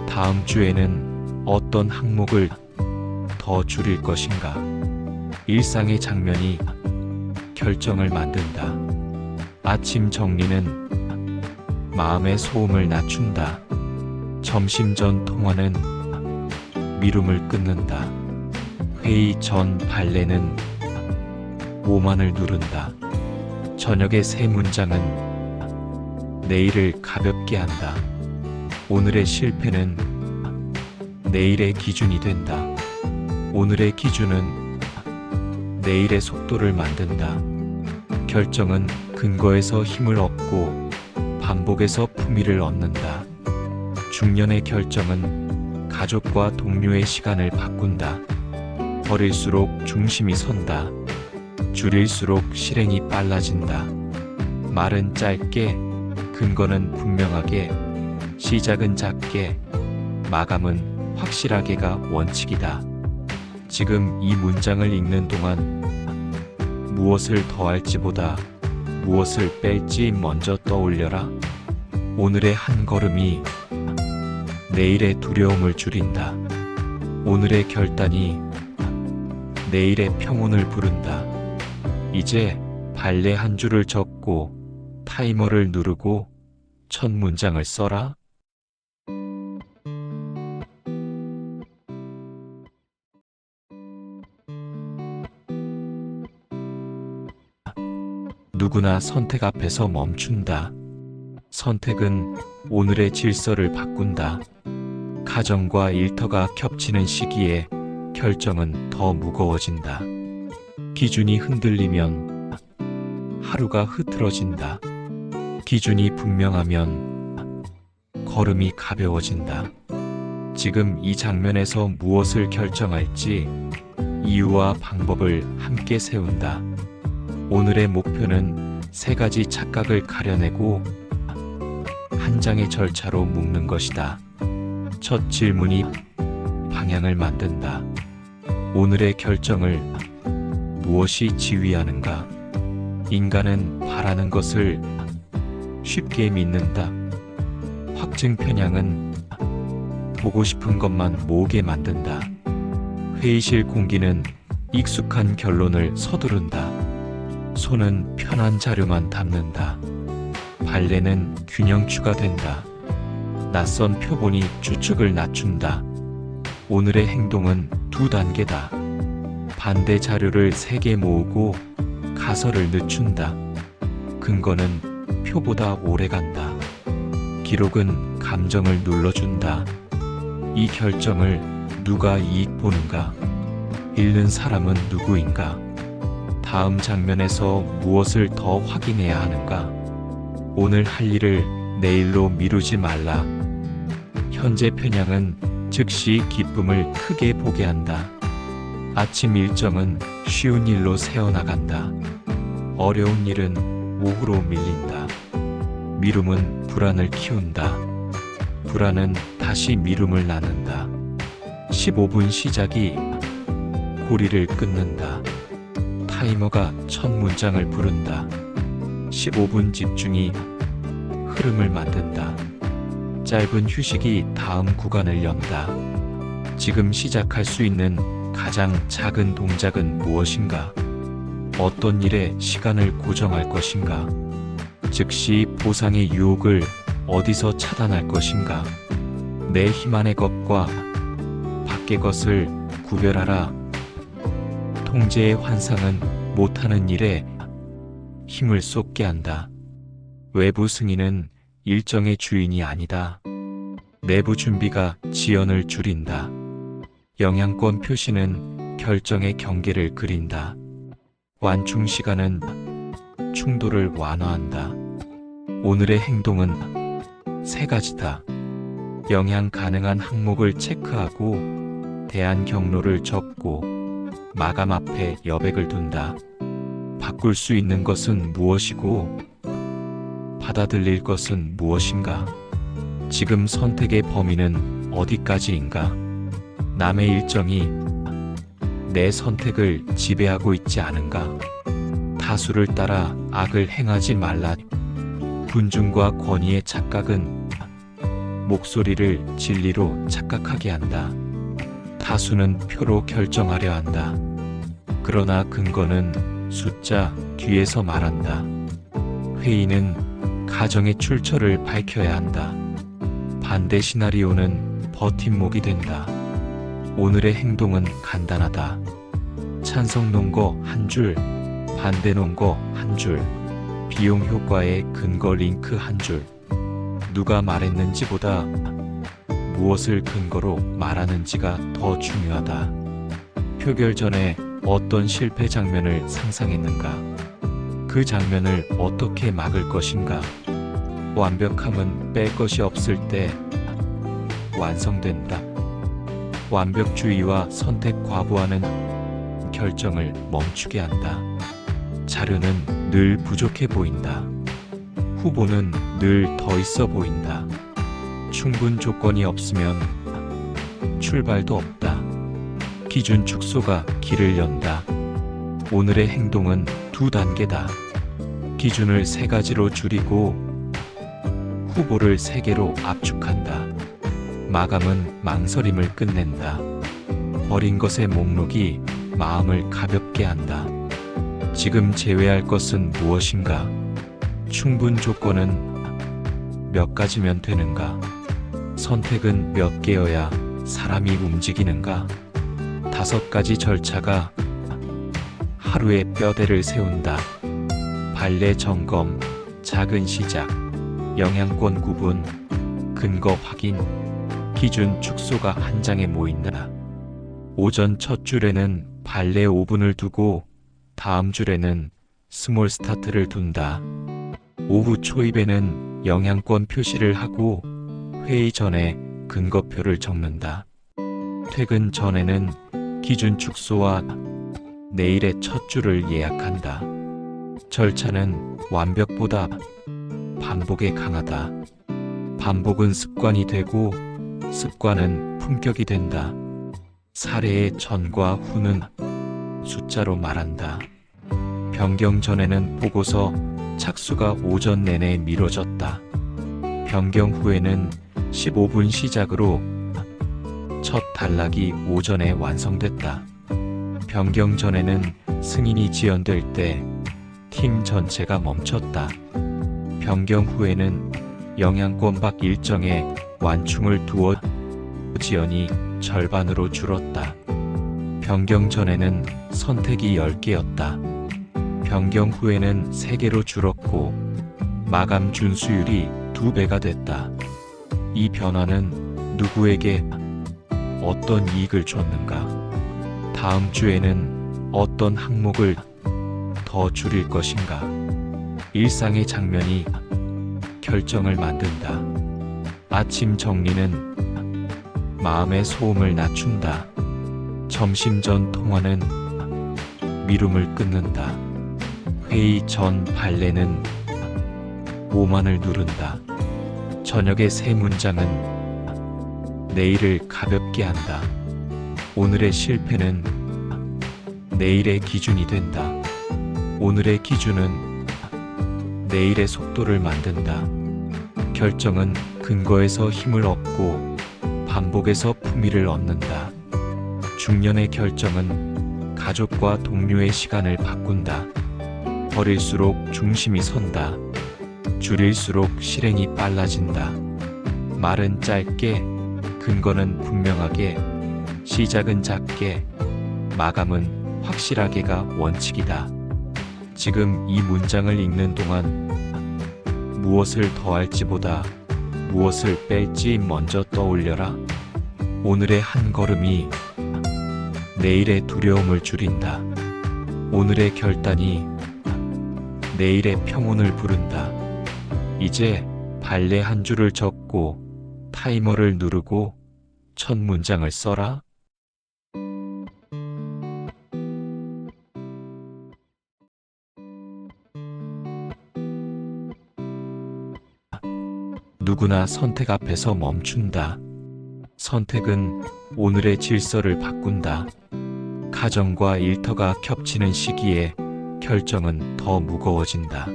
다음 주에는 어떤 항목을 더 줄일 것인가? 일상의 장면이 결정을 만든다. 아침 정리는 마음의 소음을 낮춘다. 점심 전 통화는 미움을 끊는다. 회의 전 발레는 오만을 누른다. 저녁의 새 문장은 내일을 가볍게 한다. 오늘의 실패는 내일의 기준이 된다. 오늘의 기준은 내일의 속도를 만든다. 결정은 근거에서 힘을 얻고 반복에서 품위를 얻는다. 중년의 결정은 가족과 동료의 시간을 바꾼다. 버릴수록 중심이 선다. 줄일수록 실행이 빨라진다. 말은 짧게, 근거는 분명하게, 시작은 작게, 마감은 확실하게가 원칙이다. 지금 이 문장을 읽는 동안 무엇을 더할지보다 무엇을 뺄지 먼저 떠올려라. 오늘의 한 걸음이 내일의 두려움을 줄인다. 오늘의 결단이 내일의 평온을 부른다. 이제 발레 한 줄을 적고 타이머를 누르고 첫 문장을 써라. 누구나 선택 앞에서 멈춘다. 선택은 오늘의 질서를 바꾼다. 가정과 일터가 겹치는 시기에 결정은 더 무거워진다. 기준이 흔들리면 하루가 흐트러진다. 기준이 분명하면 걸음이 가벼워진다. 지금 이 장면에서 무엇을 결정할지 이유와 방법을 함께 세운다. 오늘의 목표는 3가지 착각을 가려내고 한 장의 절차로 묶는 것이다. 첫 질문이 방향을 만든다. 오늘의 결정을 무엇이 지휘하는가? 인간은 바라는 것을 쉽게 믿는다. 확증 편향은 보고 싶은 것만 모으게 만든다. 회의실 공기는 익숙한 결론을 서두른다. 손은 편한 자료만 담는다. 발레는 균형추가 된다. 낯선 표본이 추측을 낮춘다. 오늘의 행동은 2단계다. 반대 자료를 3개 모으고 가설을 늦춘다. 근거는 표보다 오래 간다. 기록은 감정을 눌러준다. 이 결정을 누가 이익 보는가? 읽는 사람은 누구인가? 다음 장면에서 무엇을 더 확인해야 하는가? 오늘 할 일을 내일로 미루지 말라. 현재 편향은 즉시 기쁨을 크게 보게 한다. 아침 일정은 쉬운 일로 새어나간다. 어려운 일은 오후로 밀린다. 미움은 불안을 키운다. 불안은 다시 미움을 낳는다. 15분 시작이 고리를 끊는다. 타이머가 첫 문장을 부른다. 15분 집중이 흐름을 만든다. 짧은 휴식이 다음 구간을 연다. 지금 시작할 수 있는 가장 작은 동작은 무엇인가? 어떤 일에 시간을 고정할 것인가? 즉시 보상의 유혹을 어디서 차단할 것인가? 내 힘 안의 것과 밖의 것을 구별하라. 통제의 환상은 못하는 일에 힘을 쏟게 한다. 외부 승인은 일정의 주인이 아니다. 내부 준비가 지연을 줄인다. 영향권 표시는 결정의 경계를 그린다. 완충 시간은 충돌을 완화한다. 오늘의 행동은 세 가지다. 영향 가능한 항목을 체크하고 대안 경로를 적고 마감 앞에 여백을 둔다. 바꿀 수 있는 것은 무엇이고 받아들일 것은 무엇인가? 지금 선택의 범위는 어디까지인가? 남의 일정이 내 선택을 지배하고 있지 않은가? 다수를 따라 악을 행하지 말라. 군중과 권위의 착각은 목소리를 진리로 착각하게 한다. 다수는 표로 결정하려 한다. 그러나 근거는 숫자 뒤에서 말한다. 회의는 가정의 출처를 밝혀야 한다. 반대 시나리오는 버팀목이 된다. 오늘의 행동은 간단하다. 찬성 논거 한 줄, 반대 논거 한 줄, 비용 효과의 근거 링크 한 줄. 누가 말했는지보다 무엇을 근거로 말하는지가 더 중요하다. 표결 전에 어떤 실패 장면을 상상했는가? 그 장면을 어떻게 막을 것인가? 완벽함은 뺄 것이 없을 때 완성된다. 완벽주의와 선택 과부하는 결정을 멈추게 한다. 자료는 늘 부족해 보인다. 후보는 늘 더 있어 보인다. 충분 조건이 없으면 출발도 없다. 기준 축소가 길을 연다. 오늘의 행동은 두 단계다. 기준을 세 가지로 줄이고 후보를 세 개로 압축한다. 마감은 망설임을 끝낸다. 버린 것의 목록이 마음을 가볍게 한다. 지금 제외할 것은 무엇인가? 충분 조건은 몇 가지면 되는가? 선택은 몇 개여야 사람이 움직이는가? 5가지 절차가 하루의 뼈대를 세운다. 발레 점검, 작은 시작, 영향권 구분, 근거 확인, 기준 축소가 한 장에 모인다. 오전 첫 줄에는 발레 5분을 두고 다음 줄에는 스몰 스타트를 둔다. 오후 초입에는 영향권 표시를 하고 회의 전에 근거표를 적는다. 퇴근 전에는 기준 축소와 내일의 첫 줄을 예약한다. 절차는 완벽보다 반복에 강하다. 반복은 습관이 되고 습관은 품격이 된다. 사례의 전과 후는 숫자로 말한다. 변경 전에는 보고서 착수가 오전 내내 미뤄졌다. 변경 후에는 15분 시작으로 첫 단락이 오전에 완성됐다. 변경 전에는 승인이 지연될 때 팀 전체가 멈췄다. 변경 후에는 영향권 밖 일정에 완충을 두어 지연이 절반으로 줄었다. 변경 전에는 선택이 10개였다. 변경 후에는 3개로 줄었고 마감 준수율이 2배가 됐다. 이 변화는 누구에게 어떤 이익을 줬는가? 다음 주에는 어떤 항목을 더 줄일 것인가? 일상의 장면이 결정을 만든다. 아침 정리는 마음의 소음을 낮춘다. 점심 전 통화는 미움을 끊는다. 회의 전 발레는 오만을 누른다. 저녁의 세 문장은 내일을 가볍게 한다. 오늘의 실패는 내일의 기준이 된다. 오늘의 기준은 내일의 속도를 만든다. 결정은 근거에서 힘을 얻고 반복에서 품위를 얻는다. 중년의 결정은 가족과 동료의 시간을 바꾼다. 버릴수록 중심이 선다. 줄일수록 실행이 빨라진다. 말은 짧게, 근거는 분명하게, 시작은 작게, 마감은 확실하게가 원칙이다. 지금 이 문장을 읽는 동안 무엇을 더할지보다 무엇을 뺄지 먼저 떠올려라. 오늘의 한 걸음이 내일의 두려움을 줄인다. 오늘의 결단이 내일의 평온을 부른다. 이제 발레 한 줄을 적고 타이머를 누르고 첫 문장을 써라. 누구나 선택 앞에서 멈춘다. 선택은 오늘의 질서를 바꾼다. 가정과 일터가 겹치는 시기에 결정은 더 무거워진다.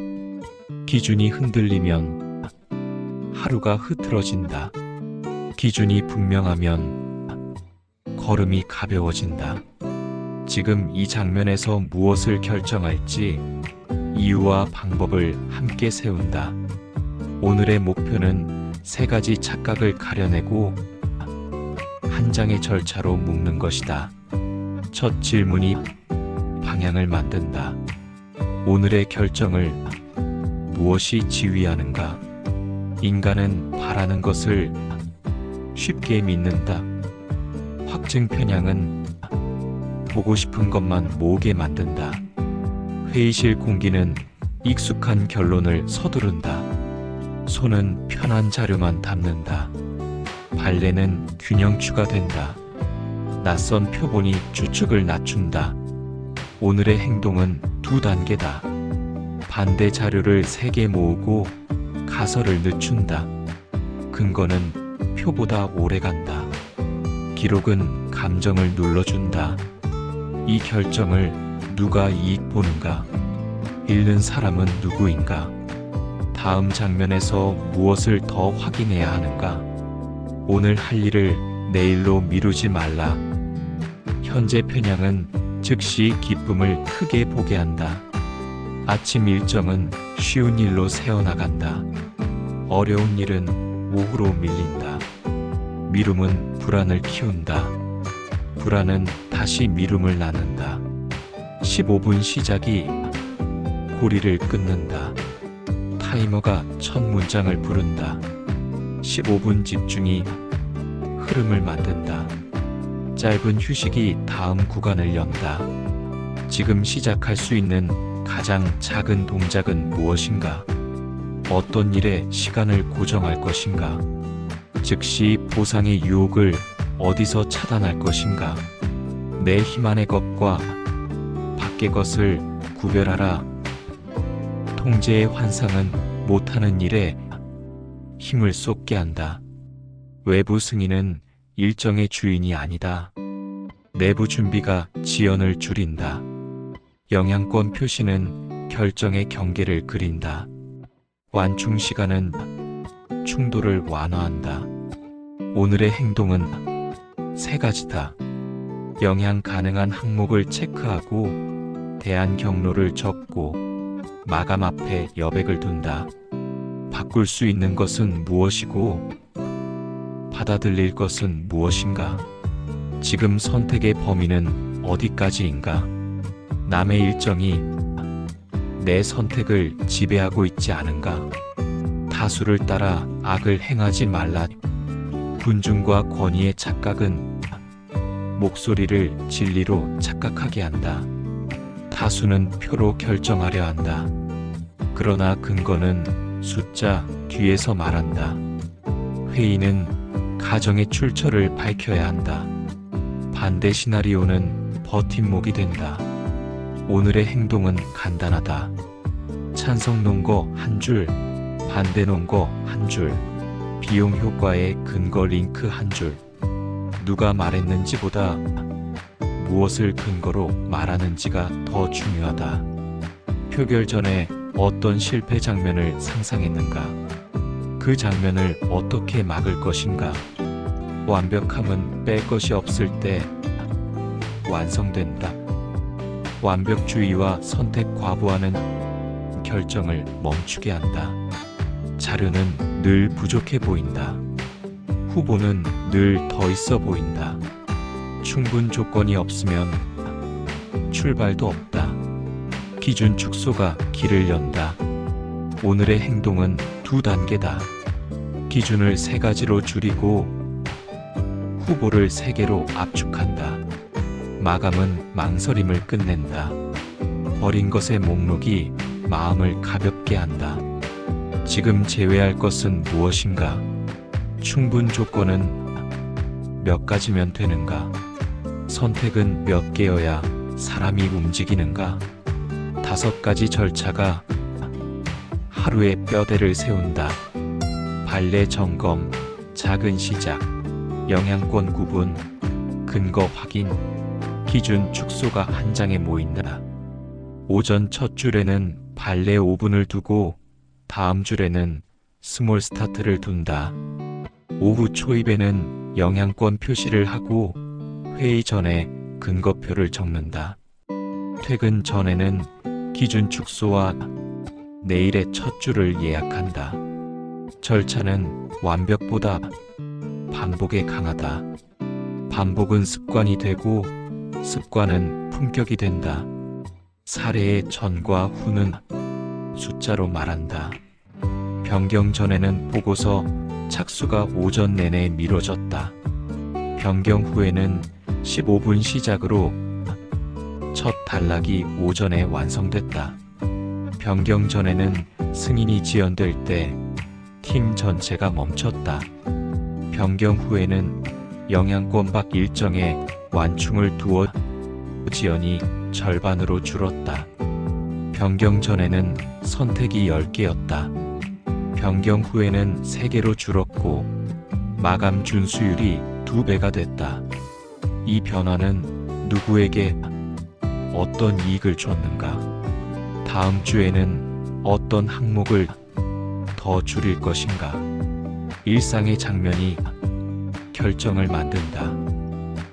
기준이 흔들리면 하루가 흐트러진다. 기준이 분명하면 걸음이 가벼워진다. 지금 이 장면에서 무엇을 결정할지 이유와 방법을 함께 세운다. 오늘의 목표는 3가지 착각을 가려내고 한 장의 절차로 묶는 것이다. 첫 질문이 방향을 만든다. 오늘의 결정을 무엇이 지휘하는가? 인간은 바라는 것을 쉽게 믿는다. 확증 편향은 보고 싶은 것만 모으게 만든다. 회의실 공기는 익숙한 결론을 서두른다. 손은 편한 자료만 담는다. 발레는 균형추가 된다. 낯선 표본이 추측을 낮춘다. 오늘의 행동은 2단계다. 반대 자료를 3개 모으고 가설을 늦춘다. 근거는 표보다 오래 간다. 기록은 감정을 눌러준다. 이 결정을 누가 이익 보는가? 읽는 사람은 누구인가? 다음 장면에서 무엇을 더 확인해야 하는가? 오늘 할 일을 내일로 미루지 말라. 현재 편향은 즉시 기쁨을 크게 보게 한다. 아침 일정은 쉬운 일로 새어나간다. 어려운 일은 오후로 밀린다. 미룸은 불안을 키운다. 불안은 다시 미룸을 낳는다. 15분 시작이 고리를 끊는다. 타이머가 첫 문장을 부른다. 15분 집중이 흐름을 만든다. 짧은 휴식이 다음 구간을 연다. 지금 시작할 수 있는 가장 작은 동작은 무엇인가? 어떤 일에 시간을 고정할 것인가? 즉시 보상의 유혹을 어디서 차단할 것인가? 내 힘 안의 것과 밖의 것을 구별하라. 통제의 환상은 못하는 일에 힘을 쏟게 한다. 외부 승인은 일정의 주인이 아니다. 내부 준비가 지연을 줄인다. 영향권 표시는 결정의 경계를 그린다. 완충 시간은 충돌을 완화한다. 오늘의 행동은 3가지다. 영향 가능한 항목을 체크하고 대안 경로를 적고 마감 앞에 여백을 둔다. 바꿀 수 있는 것은 무엇이고 받아들일 것은 무엇인가? 지금 선택의 범위는 어디까지인가? 남의 일정이 내 선택을 지배하고 있지 않은가? 다수를 따라 악을 행하지 말라. 군중과 권위의 착각은 목소리를 진리로 착각하게 한다. 다수는 표로 결정하려 한다. 그러나 근거는 숫자 뒤에서 말한다. 회의는 가정의 출처를 밝혀야 한다. 반대 시나리오는 버팀목이 된다. 오늘의 행동은 간단하다. 찬성 논거 한 줄, 반대 논거 한 줄, 비용 효과의 근거 링크 한 줄. 누가 말했는지보다 무엇을 근거로 말하는지가 더 중요하다. 표결 전에 어떤 실패 장면을 상상했는가? 그 장면을 어떻게 막을 것인가? 완벽함은 뺄 것이 없을 때 완성된다. 완벽주의와 선택 과부하는 결정을 멈추게 한다. 자료는 늘 부족해 보인다. 후보는 늘 더 있어 보인다. 충분 조건이 없으면 출발도 없다. 기준 축소가 길을 연다. 오늘의 행동은 2단계다. 기준을 3가지로 줄이고 후보를 3개로 압축한다. 마감은 망설임을 끝낸다. 버린 것의 목록이 마음을 가볍게 한다. 지금 제외할 것은 무엇인가? 충분 조건은 몇 가지면 되는가? 선택은 몇 개여야 사람이 움직이는가? 5가지 절차가 하루의 뼈대를 세운다. 발레 점검, 작은 시작, 영양권 구분, 근거 확인, 기준 축소가 한 장에 모인다. 오전 첫 줄에는 발레 5분을 두고 다음 줄에는 스몰 스타트를 둔다. 오후 초입에는 영양권 표시를 하고 회의 전에 근거표를 적는다. 퇴근 전에는 기준 축소와 내일의 첫 줄을 예약한다. 절차는 완벽보다 반복에 강하다. 반복은 습관이 되고 습관은 품격이 된다. 사례의 전과 후는 숫자로 말한다. 변경 전에는 보고서 착수가 오전 내내 미뤄졌다. 변경 후에는 15분 시작으로 첫 단락이 오전에 완성됐다. 변경 전에는 승인이 지연될 때 팀 전체가 멈췄다. 변경 후에는 영양권 밖 일정에 완충을 두어 지연이 절반으로 줄었다. 변경 전에는 선택이 10개였다. 변경 후에는 3개로 줄었고 마감 준수율이 2배가 됐다. 이 변화는 누구에게 어떤 이익을 줬는가? 다음 주에는 어떤 항목을 더 줄일 것인가? 일상의 장면이 결정을 만든다.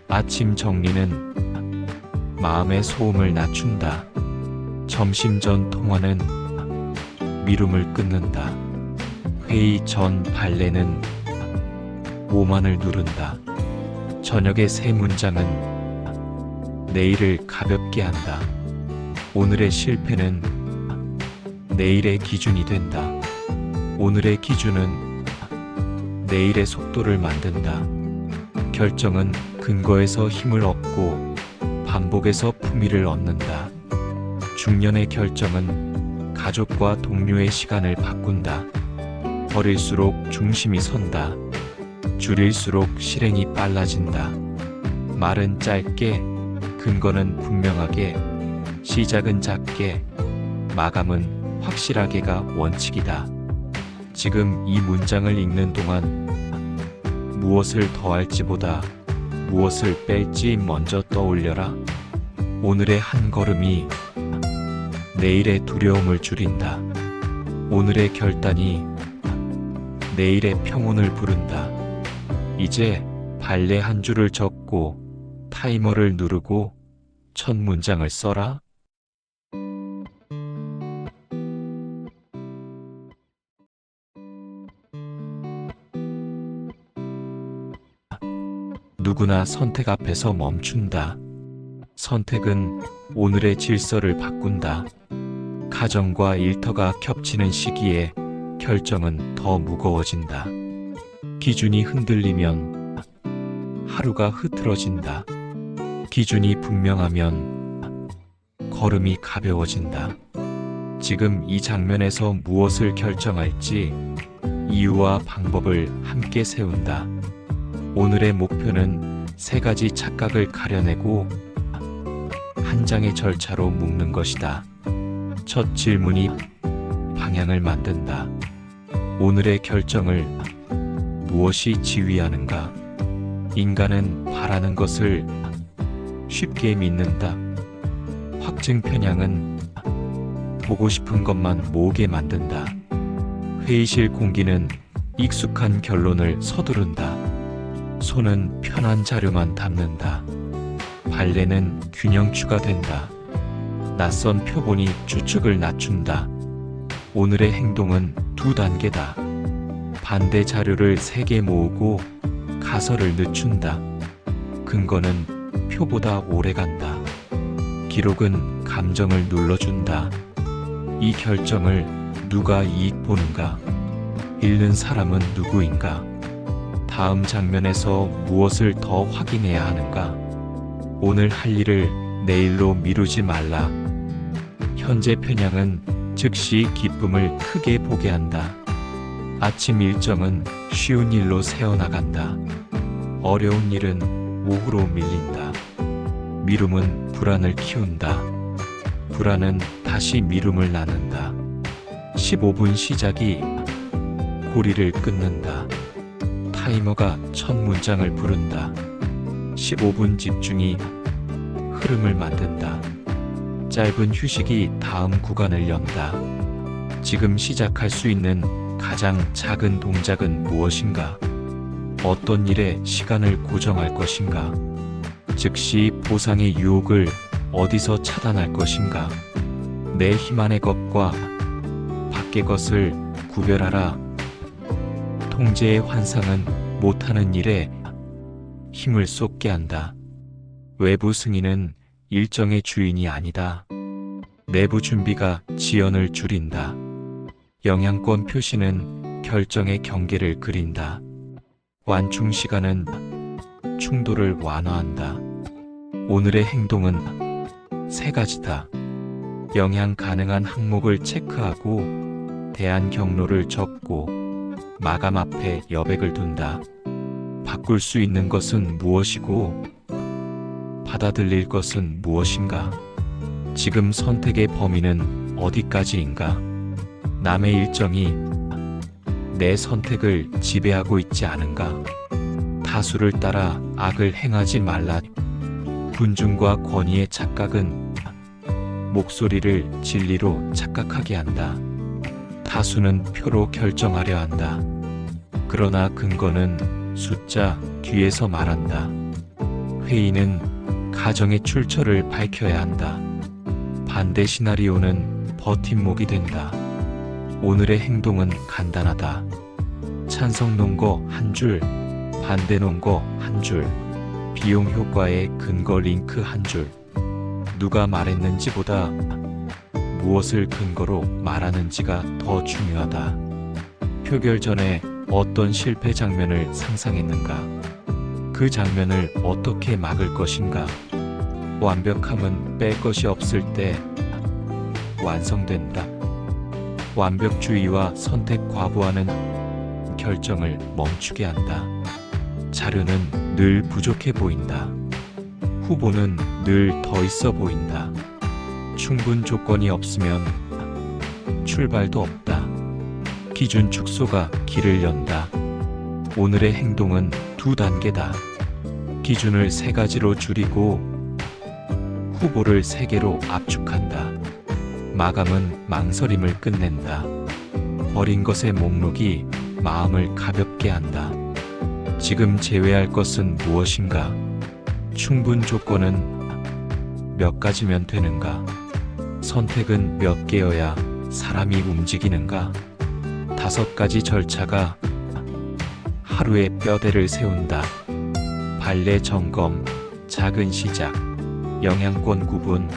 아침 정리는 마음의 소음을 낮춘다. 점심 전 통화는 미움을 끊는다. 회의 전 발레는 오만을 누른다. 저녁의 새 문장은 내일을 가볍게 한다. 오늘의 실패는 내일의 기준이 된다. 오늘의 기준은 내일의 속도를 만든다. 결정은 근거에서 힘을 얻고 반복에서 품위를 얻는다. 중년의 결정은 가족과 동료의 시간을 바꾼다. 버릴수록 중심이 선다. 줄일수록 실행이 빨라진다. 말은 짧게, 근거는 분명하게, 시작은 작게, 마감은 확실하게가 원칙이다. 지금 이 문장을 읽는 동안 무엇을 더할지보다 무엇을 뺄지 먼저 떠올려라. 오늘의 한 걸음이 내일의 두려움을 줄인다. 오늘의 결단이 내일의 평온을 부른다. 이제 발레 한 줄을 적고 타이머를 누르고 첫 문장을 써라. 누구나 선택 앞에서 멈춘다. 선택은 오늘의 질서를 바꾼다. 가정과 일터가 겹치는 시기에 결정은 더 무거워진다. 기준이 흔들리면 하루가 흐트러진다. 기준이 분명하면 걸음이 가벼워진다. 지금 이 장면에서 무엇을 결정할지 이유와 방법을 함께 세운다. 오늘의 목표는 3가지 착각을 가려내고 한 장의 절차로 묶는 것이다. 첫 질문이 방향을 만든다. 오늘의 결정을 무엇이 지휘하는가? 인간은 바라는 것을 쉽게 믿는다. 확증 편향은 보고 싶은 것만 모으게 만든다. 회의실 공기는 익숙한 결론을 서두른다. 손은 편한 자료만 담는다. 발레는 균형추가 된다. 낯선 표본이 추측을 낮춘다. 오늘의 행동은 2단계다. 반대 자료를 3개 모으고 가설을 늦춘다. 근거는 표보다 오래 간다. 기록은 감정을 눌러준다. 이 결정을 누가 이익 보는가? 읽는 사람은 누구인가? 다음 장면에서 무엇을 더 확인해야 하는가? 오늘 할 일을 내일로 미루지 말라. 현재 편향은 즉시 기쁨을 크게 보게 한다. 아침 일정은 쉬운 일로 새어나간다. 어려운 일은 오후로 밀린다. 미룸은 불안을 키운다. 불안은 다시 미룸을 낳는다. 15분 시작이 고리를 끊는다. 타이머가 첫 문장을 부른다. 15분 집중이 흐름을 만든다. 짧은 휴식이 다음 구간을 연다. 지금 시작할 수 있는 가장 작은 동작은 무엇인가? 어떤 일에 시간을 고정할 것인가? 즉시 보상의 유혹을 어디서 차단할 것인가? 내 힘 안의 것과 밖의 것을 구별하라. 통제의 환상은 못하는 일에 힘을 쏟게 한다. 외부 승인은 일정의 주인이 아니다. 내부 준비가 지연을 줄인다. 영향권 표시는 결정의 경계를 그린다. 완충 시간은 충돌을 완화한다. 오늘의 행동은 세 가지다. 영향 가능한 항목을 체크하고 대안 경로를 적고 마감 앞에 여백을 둔다. 바꿀 수 있는 것은 무엇이고 받아들일 것은 무엇인가? 지금 선택의 범위는 어디까지인가? 남의 일정이 내 선택을 지배하고 있지 않은가? 다수를 따라 악을 행하지 말라. 군중과 권위의 착각은 목소리를 진리로 착각하게 한다. 다수는 표로 결정하려 한다. 그러나 근거는 숫자 뒤에서 말한다. 회의는 가정의 출처를 밝혀야 한다. 반대 시나리오는 버팀목이 된다. 오늘의 행동은 간단하다. 찬성 논거 한 줄, 반대 논거 한 줄, 비용 효과의 근거 링크 한 줄. 누가 말했는지보다 무엇을 근거로 말하는지가 더 중요하다. 표결 전에 어떤 실패 장면을 상상했는가? 그 장면을 어떻게 막을 것인가? 완벽함은 뺄 것이 없을 때 완성된다. 완벽주의와 선택 과부하는 결정을 멈추게 한다. 자료는 늘 부족해 보인다. 후보는 늘 더 있어 보인다. 충분 조건이 없으면 출발도 없다. 기준 축소가 길을 연다. 오늘의 행동은 2단계다. 기준을 3가지로 줄이고 후보를 3개로 압축한다. 마감은 망설임을 끝낸다. 버린 것의 목록이 마음을 가볍게 한다. 지금 제외할 것은 무엇인가? 충분 조건은 몇 가지면 되는가? 선택은 몇 개여야 사람이 움직이는가? 5가지 절차가 하루의 뼈대를 세운다. 발레 점검, 작은 시작, 영향권 구분,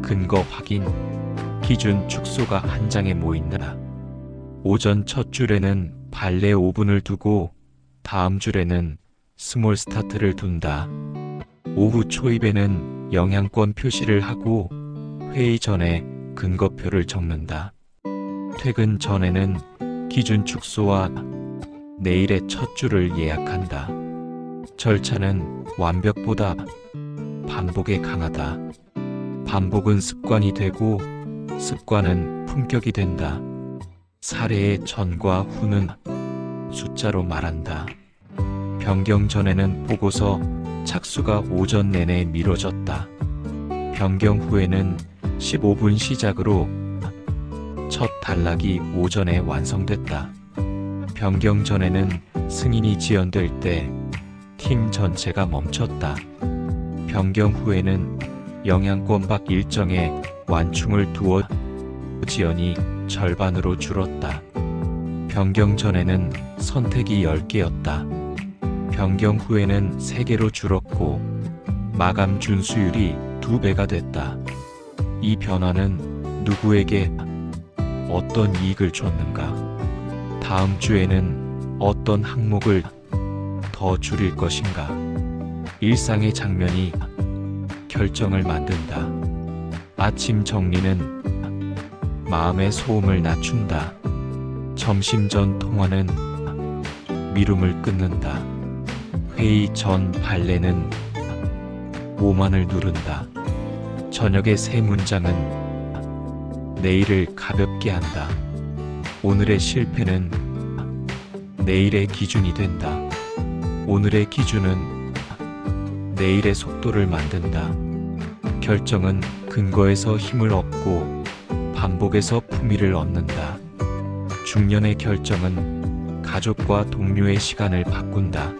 근거 확인, 기준 축소가 한 장에 모인다. 오전 첫 줄에는 발레 5분을 두고 다음 줄에는 스몰 스타트를 둔다. 오후 초입에는 영향권 표시를 하고 회의 전에 근거표를 적는다. 퇴근 전에는 기준 축소와 내일의 첫 줄을 예약한다. 절차는 완벽보다 반복에 강하다. 반복은 습관이 되고 습관은 품격이 된다. 사례의 전과 후는 숫자로 말한다. 변경 전에는 보고서 착수가 오전 내내 미뤄졌다. 변경 후에는 15분 시작으로 첫 단락이 오전에 완성됐다. 변경 전에는 승인이 지연될 때 팀 전체가 멈췄다. 변경 후에는 영향권 밖 일정에 완충을 두어 지연이 절반으로 줄었다. 변경 전에는 선택이 10개였다. 변경 후에는 3개로 줄었고 마감 준수율이 2배가 됐다. 이 변화는 누구에게 어떤 이익을 줬는가? 다음 주에는 어떤 항목을 더 줄일 것인가? 일상의 장면이 결정을 만든다. 아침 정리는 마음의 소음을 낮춘다. 점심 전 통화는 미움을 끊는다. 회의 전 발레는 오만을 누른다. 저녁의 세 문장은 내일을 가볍게 한다. 오늘의 실패는 내일의 기준이 된다. 오늘의 기준은 내일의 속도를 만든다. 결정은 근거에서 힘을 얻고 반복에서 품위를 얻는다. 중년의 결정은 가족과 동료의 시간을 바꾼다.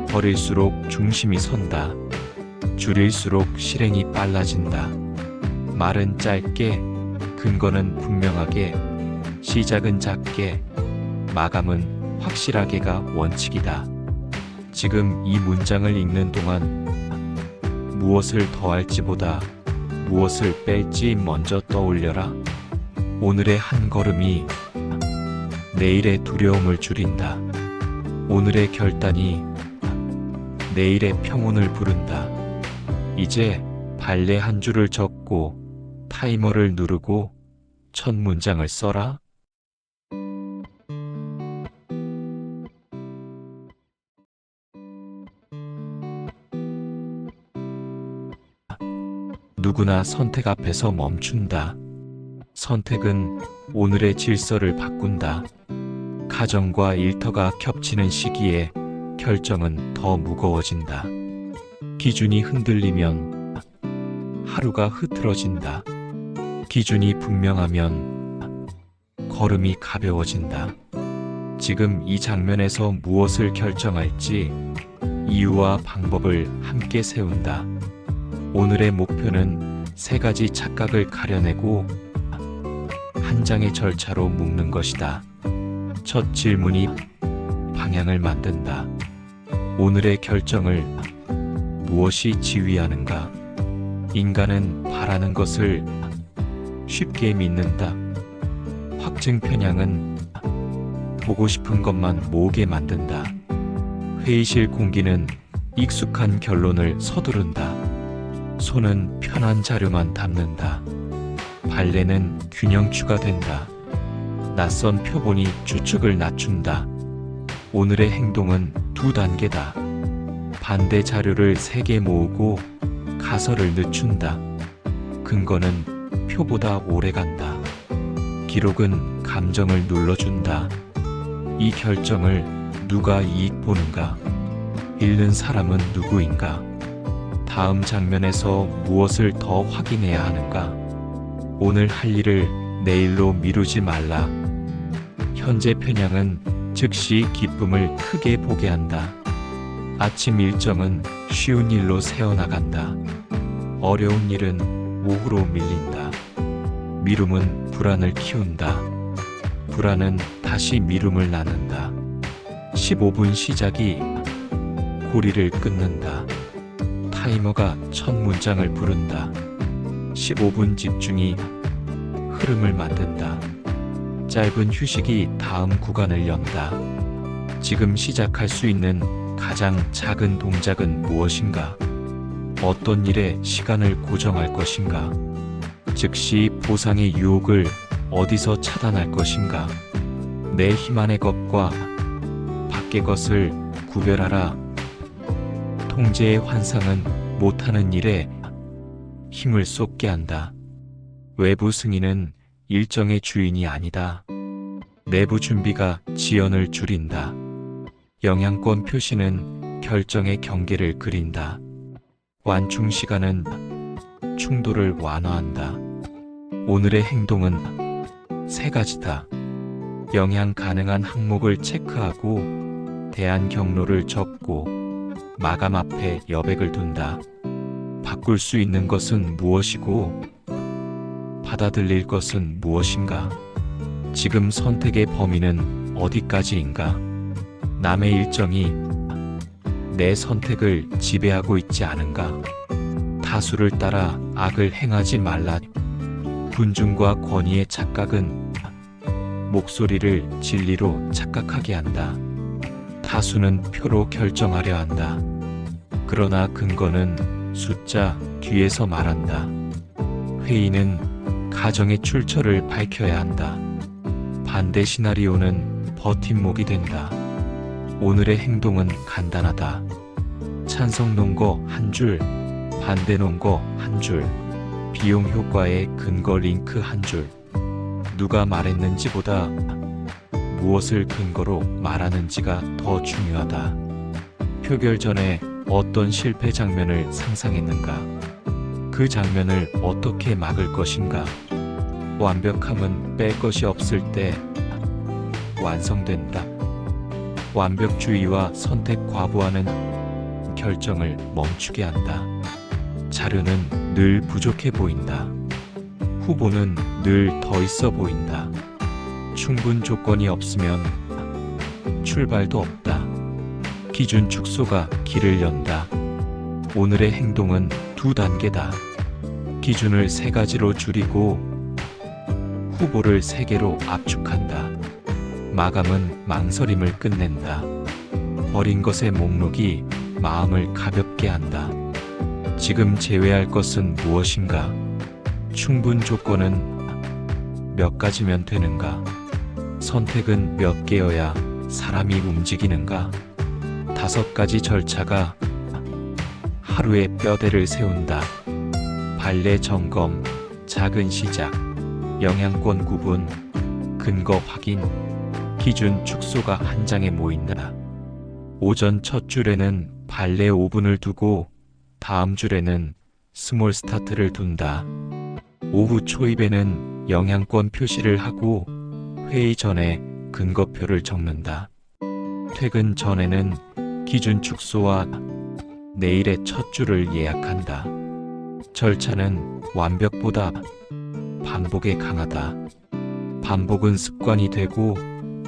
버릴수록 중심이 선다. 줄일수록 실행이 빨라진다. 말은 짧게, 근거는 분명하게, 시작은 작게, 마감은 확실하게가 원칙이다. 지금 이 문장을 읽는 동안 무엇을 더할지보다 무엇을 뺄지 먼저 떠올려라. 오늘의 한 걸음이 내일의 두려움을 줄인다. 오늘의 결단이 내일의 평온을 부른다. 이제 발레 한 줄을 적고 타이머를 누르고 첫 문장을 써라. 누구나 선택 앞에서 멈춘다. 선택은 오늘의 질서를 바꾼다. 가정과 일터가 겹치는 시기에 결정은 더 무거워진다. 기준이 흔들리면 하루가 흐트러진다. 기준이 분명하면 걸음이 가벼워진다. 지금 이 장면에서 무엇을 결정할지 이유와 방법을 함께 세운다. 오늘의 목표는 세 가지 착각을 가려내고 한 장의 절차로 묶는 것이다. 첫 질문이 방향을 만든다. 오늘의 결정을 무엇이 지휘하는가? 인간은 바라는 것을 쉽게 믿는다. 확증 편향은 보고 싶은 것만 모으게 만든다. 회의실 공기는 익숙한 결론을 서두른다. 손은 편한 자료만 담는다. 발레는 균형추가 된다. 낯선 표본이 추측을 낮춘다. 오늘의 행동은 두 단계다. 반대 자료를 3개 모으고 가설을 늦춘다. 근거는 표보다 오래 간다. 기록은 감정을 눌러준다. 이 결정을 누가 이익 보는가? 읽는 사람은 누구인가? 다음 장면에서 무엇을 더 확인해야 하는가? 오늘 할 일을 내일로 미루지 말라. 현재 편향은 즉시 기쁨을 크게 보게 한다. 아침 일정은 쉬운 일로 새어나간다. 어려운 일은 오후로 밀린다. 미움은 불안을 키운다. 불안은 다시 미움을 낳는다. 15분 시작이 고리를 끊는다. 타이머가 첫 문장을 부른다. 15분 집중이 흐름을 만든다. 짧은 휴식이 다음 구간을 연다. 지금 시작할 수 있는 가장 작은 동작은 무엇인가? 어떤 일에 시간을 고정할 것인가? 즉시 보상의 유혹을 어디서 차단할 것인가? 내 힘 안의 것과 밖의 것을 구별하라. 통제의 환상은 못하는 일에 힘을 쏟게 한다. 외부 승인은 일정의 주인이 아니다. 내부 준비가 지연을 줄인다. 영향권 표시는 결정의 경계를 그린다. 완충 시간은 충돌을 완화한다. 오늘의 행동은 3가지다. 영향 가능한 항목을 체크하고 대안 경로를 적고 마감 앞에 여백을 둔다. 바꿀 수 있는 것은 무엇이고 받아들일 것은 무엇인가? 지금 선택의 범위는 어디까지인가? 남의 일정이 내 선택을 지배하고 있지 않은가? 다수를 따라 악을 행하지 말라. 군중과 권위의 착각은 목소리를 진리로 착각하게 한다. 다수는 표로 결정하려 한다. 그러나 근거는 숫자 뒤에서 말한다. 회의는 가정의 출처를 밝혀야 한다. 반대 시나리오는 버팀목이 된다. 오늘의 행동은 간단하다. 찬성 논거 한 줄, 반대 논거 한 줄, 비용 효과의 근거 링크 한 줄. 누가 말했는지보다 무엇을 근거로 말하는지가 더 중요하다. 표결 전에 어떤 실패 장면을 상상했는가? 그 장면을 어떻게 막을 것인가? 완벽함은 뺄 것이 없을 때 완성된다. 완벽주의와 선택 과부하는 결정을 멈추게 한다. 자료는 늘 부족해 보인다. 후보는 늘 더 있어 보인다. 충분 조건이 없으면 출발도 없다. 기준 축소가 길을 연다. 오늘의 행동은 2단계다. 기준을 3가지로 줄이고 후보를 3개로 압축한다. 마감은 망설임을 끝낸다. 버린 것의 목록이 마음을 가볍게 한다. 지금 제외할 것은 무엇인가? 충분 조건은 몇 가지면 되는가? 선택은 몇 개여야 사람이 움직이는가? 5가지 절차가 하루의 뼈대를 세운다. 발레 점검, 작은 시작, 영향권 구분, 근거 확인, 기준 축소가 한 장에 모인다. 오전 첫 줄에는 발레 5분을 두고 다음 줄에는 스몰 스타트를 둔다. 오후 초입에는 영향권 표시를 하고 회의 전에 근거표를 적는다. 퇴근 전에는 기준 축소와 내일의 첫 줄을 예약한다. 절차는 완벽보다 반복에 강하다. 반복은 습관이 되고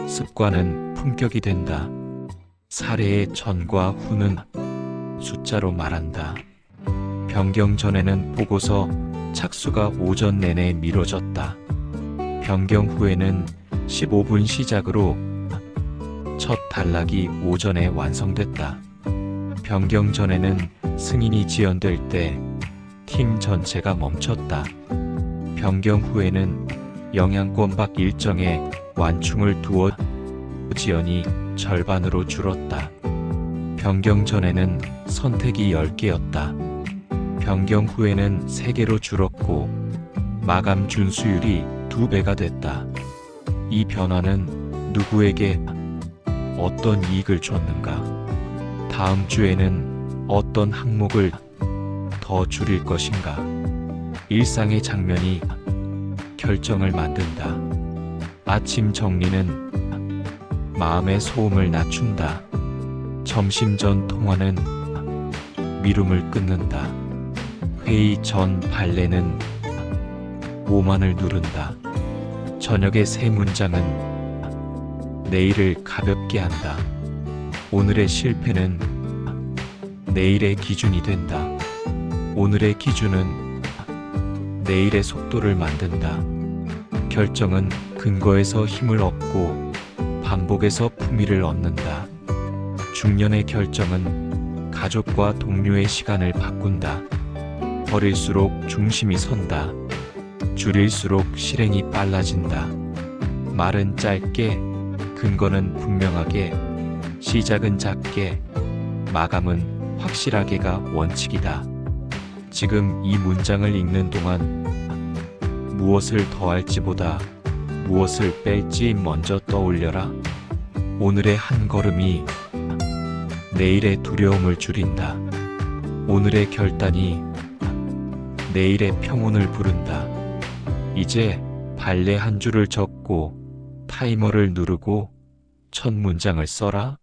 습관은 품격이 된다. 사례의 전과 후는 숫자로 말한다. 변경 전에는 보고서 착수가 오전 내내 미뤄졌다. 변경 후에는 15분 시작으로 첫 단락이 오전에 완성됐다. 변경 전에는 승인이 지연될 때 팀 전체가 멈췄다. 변경 후에는 영향권 밖 일정에 완충을 두어 지연이 절반으로 줄었다. 변경 전에는 선택이 10개였다. 변경 후에는 3개로 줄었고 마감 준수율이 2배가 됐다. 이 변화는 누구에게 어떤 이익을 줬는가? 다음 주에는 어떤 항목을 더 줄일 것인가? 일상의 장면이 결정을 만든다. 아침 정리는 마음의 소음을 낮춘다. 점심 전 통화는 미움을 끊는다. 회의 전 발레는 오만을 누른다. 저녁의 3문장은 내일을 가볍게 한다. 오늘의 실패는 내일의 기준이 된다. 오늘의 기준은 내일의 속도를 만든다. 결정은 근거에서 힘을 얻고 반복에서 품위를 얻는다. 중년의 결정은 가족과 동료의 시간을 바꾼다. 버릴수록 중심이 선다. 줄일수록 실행이 빨라진다. 말은 짧게, 근거는 분명하게, 시작은 작게, 마감은 확실하게가 원칙이다. 지금 이 문장을 읽는 동안 무엇을 더할지보다 무엇을 뺄지 먼저 떠올려라. 오늘의 한 걸음이 내일의 두려움을 줄인다. 오늘의 결단이 내일의 평온을 부른다. 이제 발레 한 줄을 적고 타이머를 누르고 첫 문장을 써라.